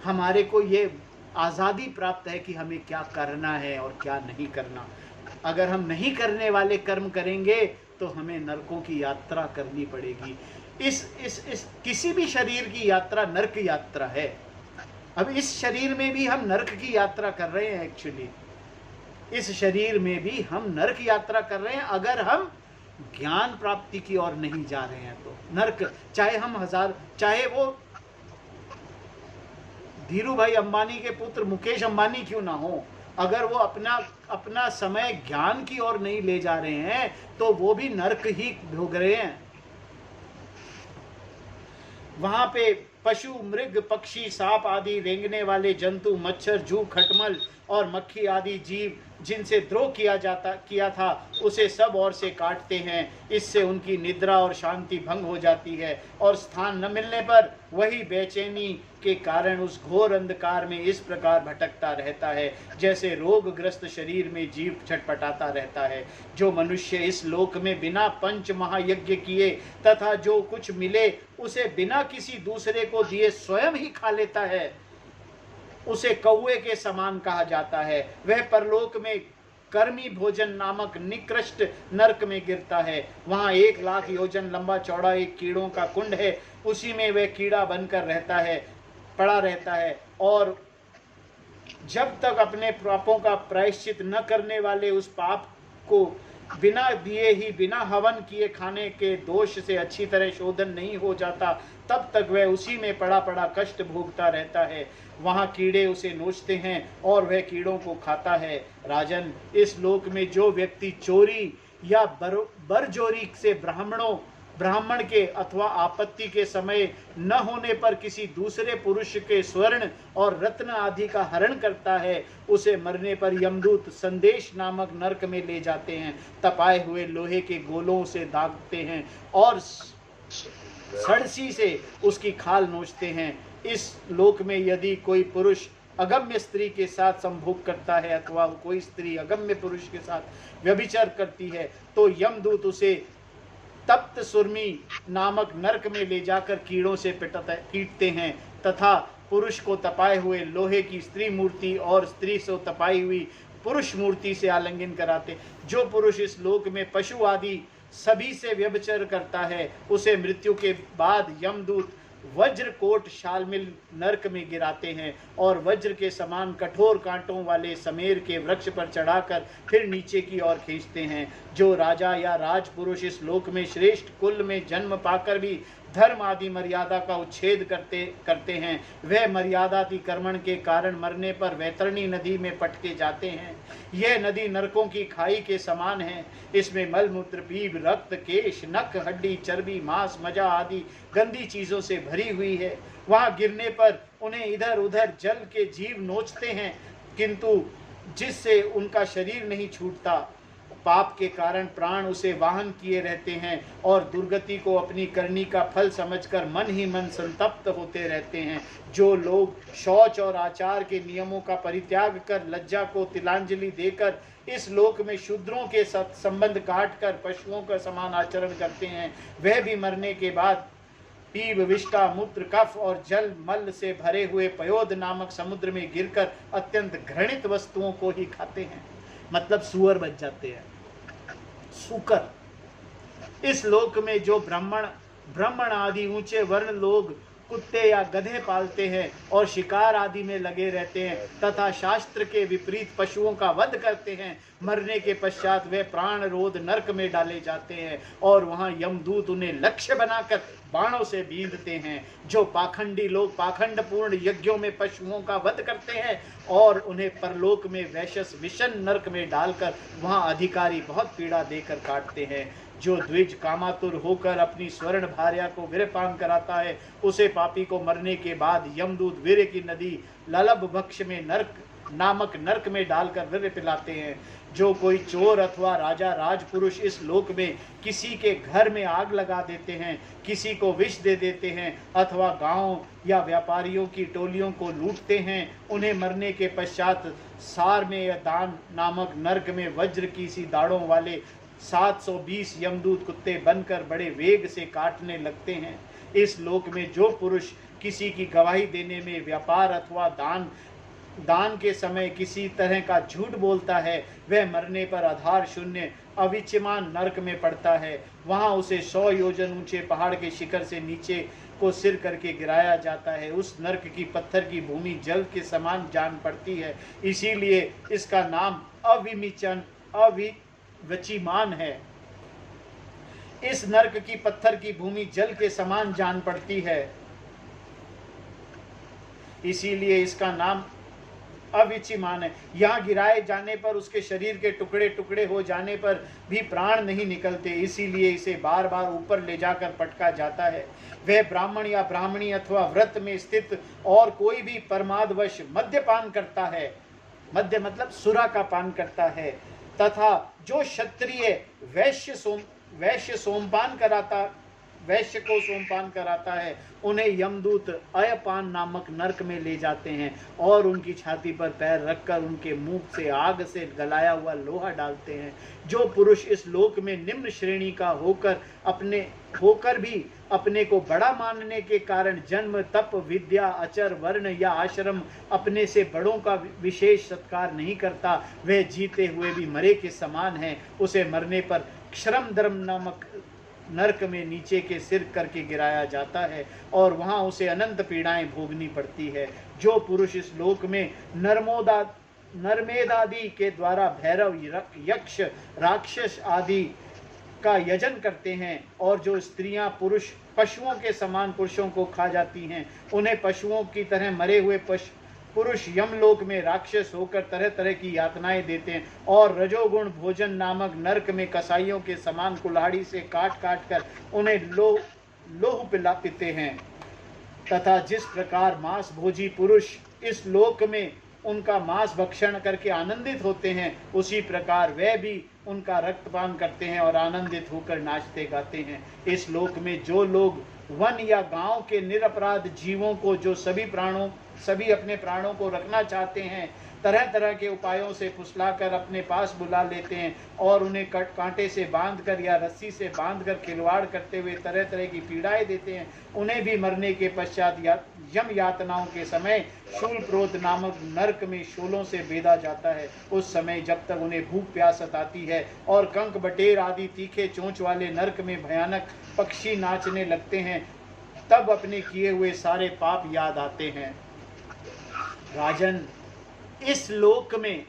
हमारे को ये आज़ादी प्राप्त है कि हमें क्या करना है और क्या नहीं करना। अगर हम नहीं करने वाले कर्म करेंगे तो हमें नरकों की यात्रा करनी पड़ेगी। इस किसी भी शरीर की यात्रा नरक यात्रा है। अब इस शरीर में भी हम नरक की यात्रा कर रहे हैं। एक्चुअली इस शरीर में भी हम नरक यात्रा कर रहे हैं अगर हम ज्ञान प्राप्ति की ओर नहीं जा रहे हैं तो नरक, चाहे वो धीरू भाई अंबानी के पुत्र मुकेश अंबानी क्यों ना हो, अगर वो अपना समय ज्ञान की ओर नहीं ले जा रहे हैं तो वो भी नरक ही भोग रहे हैं। वहां पे पशु मृग पक्षी सांप आदि रेंगने वाले जंतु मच्छर जू खटमल और मक्खी आदि जीव जिनसे द्रोह किया था उसे सब ओर से काटते हैं। इससे उनकी निद्रा और शांति भंग हो जाती है और स्थान न मिलने पर वही बेचैनी के कारण उस घोर अंधकार में इस प्रकार भटकता रहता है जैसे रोगग्रस्त शरीर में जीव छटपटाता रहता है। जो मनुष्य इस लोक में बिना पंच महायज्ञ किए तथा जो कुछ मिले उसे बिना किसी दूसरे को दिए स्वयं ही खा लेता है, उसे कौवे के समान कहा जाता है। वह परलोक में कर्मी भोजन नामक निकृष्ट नरक में गिरता है। वहाँ 1,00,000 योजन लंबा चौड़ा एक कीड़ों का कुंड है, उसी में वह कीड़ा बनकर पड़ा रहता है और जब तक अपने पापों का प्रायश्चित न करने वाले उस पाप को बिना दिए ही, बिना हवन किए खाने के दोष से अच्छी तरह शोधन नहीं हो जाता, तब तक वह उसी में पड़ा पड़ा कष्ट भोगता रहता है। वहाँ कीड़े उसे नोचते हैं और वह कीड़ों को खाता है। राजन, इस लोक में जो व्यक्ति चोरी या बरजोरी से ब्राह्मण के अथवा आपत्ति के समय न होने पर किसी दूसरे पुरुष के स्वर्ण और रत्न आदि का हरण करता है, उसे मरने पर यमदूत संदेश नामक नरक में ले जाते हैं। तपाए हुए लोहे के गोलों से दागते हैं और सड़सी से उसकी खाल नोचते हैं। इस लोक में यदि कोई पुरुष अगम्य स्त्री के साथ संभोग करता है अथवा कोई स्त्री अगम्य पुरुष के साथ व्यभिचार करती है, तो यमदूत उसे तप्त सुरमी नामक नरक में ले जाकर कीड़ों से पीटते हैं तथा पुरुष को तपाए हुए लोहे की स्त्री मूर्ति और स्त्री से तपाई हुई पुरुष मूर्ति से आलिंगन कराते। जो पुरुष इस लोक में पशु आदि सभी से व्यभिचार करता है, उसे मृत्यु के बाद यमदूत वज्र कोट शालमिल नरक में गिराते हैं और वज्र के समान कठोर कांटों वाले समेर के वृक्ष पर चढ़ाकर फिर नीचे की ओर खींचते हैं। जो राजा या राजपुरुष इस लोक में श्रेष्ठ कुल में जन्म पाकर भी धर्म आदि मर्यादा का उच्छेद करते हैं, वह मर्यादातिक्रमण के कारण मरने पर वैतरणी नदी में पटके जाते हैं। यह नदी नरकों की खाई के समान है। इसमें मलमूत्र, पीप, रक्त, केश, नख, हड्डी, चर्बी, मांस, मजा आदि गंदी चीजों से भरी हुई है। वहां गिरने पर उन्हें इधर उधर जल के जीव नोचते हैं, किंतु जिससे उनका शरीर नहीं छूटता। पाप के कारण प्राण उसे वाहन किए रहते हैं और दुर्गति को अपनी करनी का फल समझकर मन ही मन संतप्त होते रहते हैं। जो लोग शौच और आचार के नियमों का परित्याग कर लज्जा को तिलांजलि देकर इस लोक में शूद्रों के साथ संबंध काट कर पशुओं का समान आचरण करते हैं, वह भी मरने के बाद पीप, विष्टा, मूत्र, कफ और जल मल से भरे हुए पयोद नामक समुद्र में गिरकर अत्यंत घृणित वस्तुओं को ही खाते हैं। मतलब सुअर बच जाते हैं, सूकर। इस लोक में जो ब्राह्मण आदि ऊंचे वर्ण लोग कुत्ते या गधे पालते हैं और शिकार आदि में लगे रहते हैं तथा शास्त्र के विपरीत पशुओं का वध करते हैं, मरने के पश्चात वे प्राण रोध नरक में डाले जाते हैं और वहां यमदूत उन्हें लक्ष्य बनाकर बाणों से बींधते हैं। जो पाखंडी लोग पाखंडपूर्ण यज्ञों में पशुओं का वध करते हैं और उन्हें परलोक में वैश्यस विषण नरक में डालकर वहां अधिकारी बहुत पीड़ा देकर काटते हैं। जो द्विज कामातुर होकर अपनी स्वर्ण भार्या को वीर्यपान कराता है, उसे पापी को मरने के बाद यमदूत वीर्य की नदी ललब भक्ष में नामक नरक में डालकर वीर्य पिलाते हैं। जो कोई चोर अथवा राजा राजपुरुष इस लोक में किसी के घर में आग लगा देते हैं, किसी को विष दे देते हैं अथवा गांव या व्यापारियों की टोलियों को लूटते हैं, उन्हें मरने के पश्चात सार में या दान नामक नरक में वज्र की सी दाढ़ों वाले 720 यमदूत कुत्ते बनकर बड़े वेग से काटने लगते हैं। इस लोक में जो पुरुष किसी की गवाही देने में, व्यापार अथवा दान के समय किसी तरह का झूठ बोलता है, वह मरने पर आधार शून्य अविच्यमान नरक में पड़ता है। वहां उसे 100 योजन ऊंचे पहाड़ के शिखर से नीचे को सिर करके गिराया जाता है। उस नरक की पत्थर की भूमि जल के समान जान पड़ती है, इसीलिए इसका नाम अविच्यमान है। इस नरक की पत्थर की भूमि जल के समान जान पड़ती है, इसीलिए इसका नाम अविच्यमान है। यहाँ गिराए जाने पर उसके शरीर के टुकड़े टुकड़े हो जाने पर भी प्राण नहीं निकलते, इसीलिए इसे बार बार ऊपर ले जाकर पटका जाता है। वह ब्राह्मण या ब्राह्मणी अथवा व्रत में स्थित और कोई भी परमादवश मद्यपान करता है, मद्य मतलब सुरा का पान करता है, तथा जो क्षत्रिय वैश्य को सोमपान कराता है, उन्हें यमदूत अयपान नामक नरक में ले जाते हैं और उनकी छाती पर पैर रखकर उनके मुंह से आग से गलाया हुआ लोहा डालते हैं। जो पुरुष इस लोक में निम्न श्रेणी का होकर भी अपने को बड़ा मानने के कारण जन्म, तप, विद्या, आचर, वर्ण या आश्रम अपने से बड़ों का विशेष सत्कार नहीं करता, वह जीते हुए भी मरे के समान है। उसे मरने पर नरक में नीचे के सिर करके गिराया जाता है और वहां उसे अनंत पीड़ाएं भोगनी पड़ती है। जो पुरुष इस लोक में नरमेदादि के द्वारा भैरव, यक्ष, राक्षस आदि का यजन करते हैं और जो स्त्रियां पुरुष पशुओं के समान पुरुषों को खा जाती हैं, उन्हें पशुओं की तरह मरे हुए पुरुष यमलोक में राक्षस होकर तरह तरह की यातनाएं देते हैं और रजोगुण भोजन नामक नरक में कसाईयों के समान कुल्हाड़ी से काट काट कर उन्हें लोह पिलाते हैं। तथा जिस प्रकार मांस भोजी पुरुष इस लोक में उनका मांस भक्षण करके आनंदित होते हैं, उसी प्रकार वे भी उनका रक्तपान करते हैं और आनंदित होकर नाचते गाते हैं। इस लोक में जो लोग वन या गांव के निरपराध जीवों को, जो सभी अपने प्राणों को रखना चाहते हैं, तरह तरह के उपायों से फुसलाकर अपने पास बुला लेते हैं और उन्हें कांटे से बांधकर या रस्सी से बांधकर खिलवाड़ करते हुए तरह तरह की पीड़ाएं देते हैं, उन्हें भी मरने के पश्चात यम यातनाओं के समय शूलप्रोत नामक नरक में शूलों से बेधा जाता है। उस समय जब तक उन्हें भूख प्यास सताती है और कंक बटेर आदि तीखे चोंच वाले नरक में भयानक पक्षी नाचने लगते हैं, तब अपने किए हुए सारे पाप याद आते हैं। राजन, इस लोक में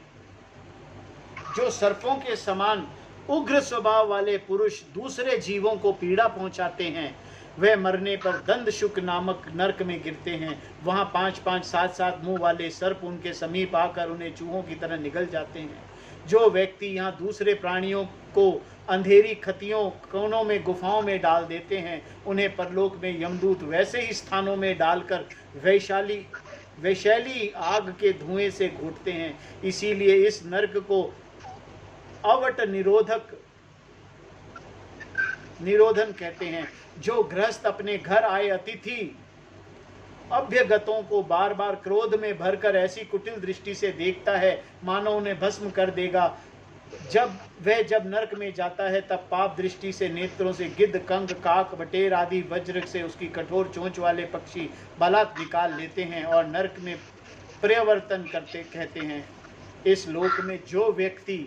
जो सर्पों के समान उग्र स्वभाव वाले पुरुष दूसरे जीवों को पीड़ा पहुंचाते हैं, वे मरने पर दंडशुक नामक नरक में गिरते हैं। वहां 5-5, 7-7 मुंह वाले सर्प उनके समीप आकर उन्हें चूहों की तरह निगल जाते हैं। जो व्यक्ति यहाँ दूसरे प्राणियों को अंधेरी खतियों, कोनों में, गुफाओं में डाल देते हैं, उन्हें परलोक में यमदूत वैसे ही स्थानों में डालकर वैशाली आग के धुएं से घूटते हैं। इसीलिए इस नरक को अवट निरोधन कहते हैं। जो गृहस्थ अपने घर आए अतिथि अभ्यगतों को बार बार क्रोध में भरकर ऐसी कुटिल दृष्टि से देखता है मानो उन्हें भस्म कर देगा, जब नरक में जाता है, तब पाप दृष्टि से नेत्रों से गिद्ध, कंक, काक, बटेर आदि वज्र से उसकी कठोर चोंच वाले पक्षी बलात् निकाल लेते हैं और नरक में प्रवर्तन कहते हैं। इस लोक में जो व्यक्ति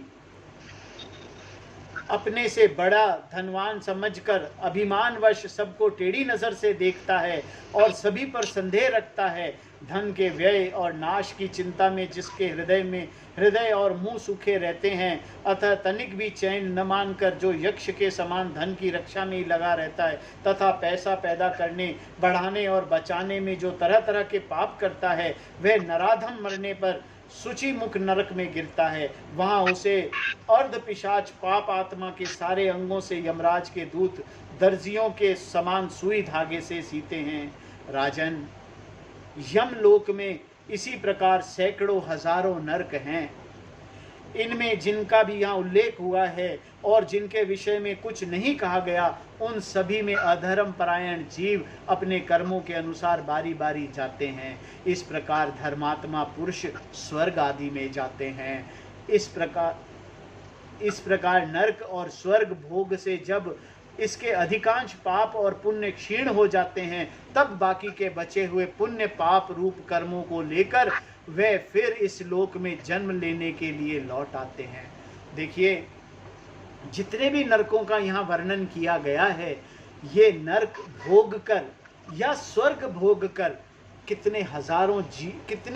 अपने से बड़ा धनवान समझकर अभिमानवश सबको टेढ़ी नजर से देखता है और सभी पर संदेह रखता है, धन के व्यय और नाश की चिंता में जिसके हृदय और मुंह सूखे रहते हैं, अतः तनिक भी चैन न मानकर जो यक्ष के समान धन की रक्षा में ही लगा रहता है, तथा पैसा पैदा करने, बढ़ाने और बचाने में जो तरह तरह के पाप करता है, वह नराधम मरने पर सूची मुख नरक में गिरता है। वहां उसे अर्ध पिशाच पाप आत्मा के सारे अंगों से यमराज के दूत दर्जियों के समान सुई धागे से सीते हैं। राजन, यमलोक में इसी प्रकार सैकड़ों हजारों नरक हैं। इनमें जिनका भी यहाँ उल्लेख हुआ है और जिनके विषय में कुछ नहीं कहा गया, उन सभी में अधर्म परायण जीव अपने कर्मों के अनुसार बारी बारी जाते हैं। इस प्रकार धर्मात्मा पुरुष स्वर्ग आदि में जाते हैं। इस प्रकार नरक और स्वर्ग भोग से जब इसके अधिकांश पाप और पुण्य क्षीण हो जाते हैं, तब बाकी के बचे हुए पुण्य पाप रूप कर्मों को लेकर वे फिर इस लोक में जन्म लेने के लिए लौट आते हैं। देखिए, जितने भी नरकों का यहाँ वर्णन किया गया है, ये नरक भोग कर या स्वर्ग भोग कर कितने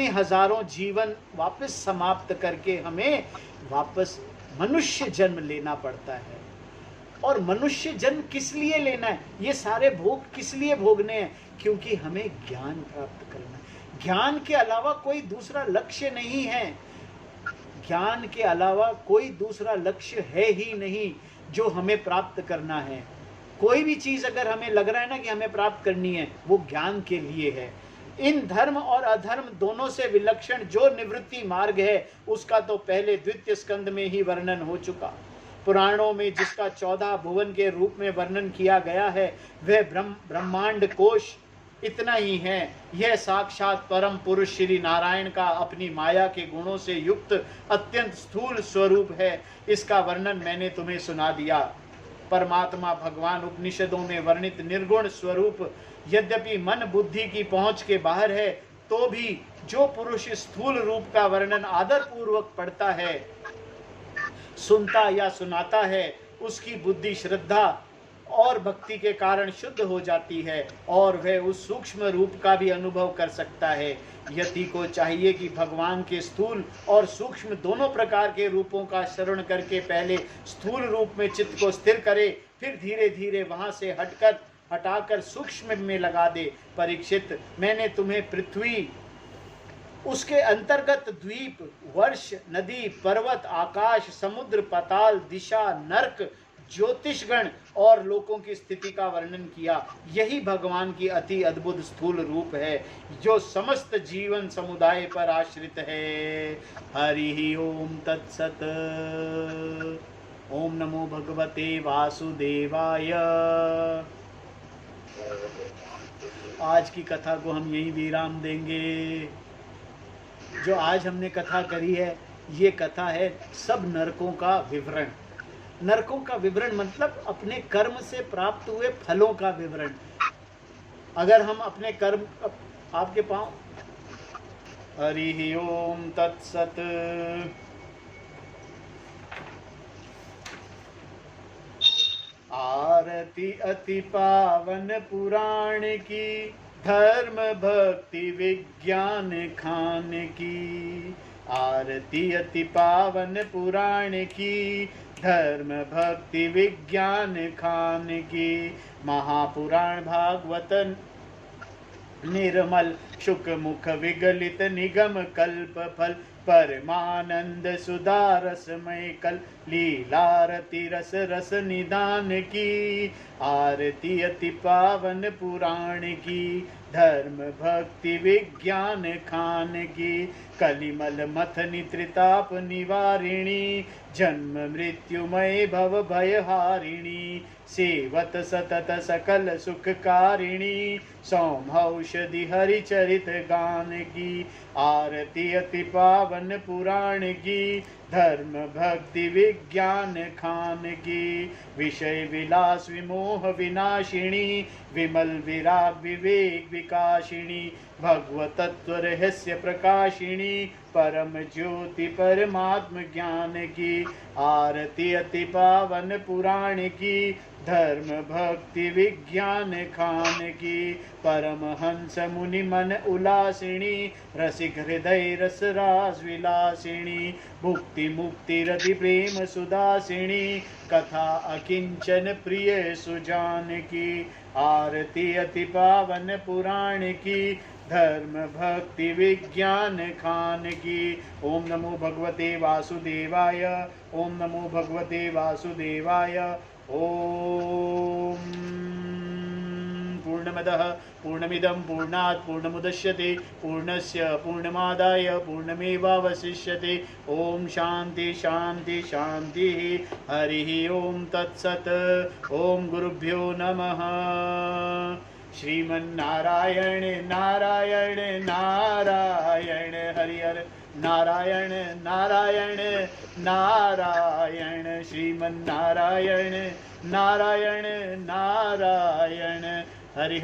हजारों जीवन वापस समाप्त करके हमें वापस मनुष्य जन्म लेना पड़ता है। और मनुष्य जन्म किस लिए लेना है? ये सारे भोग किस लिए भोगने हैं? क्योंकि हमें ज्ञान प्राप्त करना है। ज्ञान के अलावा कोई दूसरा लक्ष्य नहीं है। ज्ञान के अलावा कोई दूसरा लक्ष्य है ही नहीं जो हमें प्राप्त करना है। कोई भी चीज अगर हमें लग रहा है ना कि हमें प्राप्त करनी है, वो ज्ञान के लिए है। इन धर्म और अधर्म दोनों से विलक्षण जो निवृत्ति मार्ग है, उसका तो पहले द्वितीय स्कंद में ही वर्णन हो चुका। पुराणों में जिसका 14 भुवन के रूप में वर्णन किया गया है, वह ब्रह्मांड कोश इतना ही है। यह साक्षात परम पुरुष श्री नारायण का अपनी माया के गुणों से युक्त अत्यंत स्थूल स्वरूप है। इसका वर्णन मैंने तुम्हें सुना दिया। परमात्मा भगवान उपनिषदों में वर्णित निर्गुण स्वरूप यद्यपि मन बुद्धि की पहुंच के बाहर है, तो भी जो पुरुष स्थूल रूप का वर्णन आदर पूर्वक पढ़ता है, सुनता या सुनाता है, उसकी बुद्धि श्रद्धा और भक्ति के कारण शुद्ध हो जाती है और वह उस सूक्ष्म रूप का भी अनुभव कर सकता है। यति को चाहिए कि भगवान के स्थूल और सूक्ष्म दोनों प्रकार के रूपों का श्रवण करके पहले स्थूल रूप में चित्त को स्थिर करे, फिर धीरे धीरे वहां से हटाकर सूक्ष्म में लगा दे। परीक्षित, मैंने तुम्हें पृथ्वी, उसके अंतर्गत द्वीप, वर्ष, नदी, पर्वत, आकाश, समुद्र, पाताल, दिशा, नरक, ज्योतिषगण और लोकों की स्थिति का वर्णन किया। यही भगवान की अति अद्भुत स्थूल रूप है जो समस्त जीवन समुदाय पर आश्रित है। हरि ओम तत्सत। ओम नमो भगवते वासुदेवाय। आज की कथा को हम यही विराम देंगे। जो आज हमने कथा करी है, ये कथा है सब नरकों का विवरण। नरकों का विवरण मतलब अपने कर्म से प्राप्त हुए फलों का विवरण। अगर हम अपने कर्म, आपके पांव, हरि ओम तत्सत। आरती अति पावन पुराण की, धर्म भक्ति विज्ञान खान की। आरती अति पावन पुराण की, धर्म भक्ति विज्ञान खान की। महापुराण भागवत निर्मल, शुक मुख विगलित निगम कल्प फल। परमानंद सुधा रसमय कल, लीलारती रस रस निदान की। आरती अति पावन पुराण की, धर्म भक्ति विज्ञान खान की। कलिमल मथनि त्रिताप निवारिणी, जन्म मृत्युमय भव भयहारिणी। सेवत सतत सकल सुखकारिणी, सौम्यौषधि हरिचरित गान की। आरती अति पावन पुराण की, धर्म भक्ति विज्ञान खान की। विषय विलास विमोह विनाशिनी, विमल विराग विवेक विकाशिनी। भगवतत्व रहस्य प्रकाशिनी, परम ज्योति परमात्म ज्ञान की। आरती अति पावन पुराण की, धर्म भक्ति विज्ञान खान की। परमहंस मुनि मन उल्लासिनी, रसिक हृदय रस रास विलासिनी। भुक्ति मुक्ति रति प्रेम सुदासिनी, कथा अकिंचन प्रिय सुजान की। आरती अति पावन पुराण की, धर्म भक्ति विज्ञान खान की। ओम नमो भगवते वासुदेवाय। ओम नमो भगवते वासुदेवाय। ओम पूर्णमदः पूर्णमिदं पूर्णात् पूर्णमुदच्यते, पूर्णस्य पूर्णमादाय पूर्णमेवावशिष्यते। ओम शांति शांति शांति। हरि ओम तत्सत्। ओम गुरुभ्यो नमः। श्रीमन्नारायण नारायण नारायण, हरि हर नारायण नारायण नारायण। श्रीमन्नारायण नारायण नारायण, हरि हर।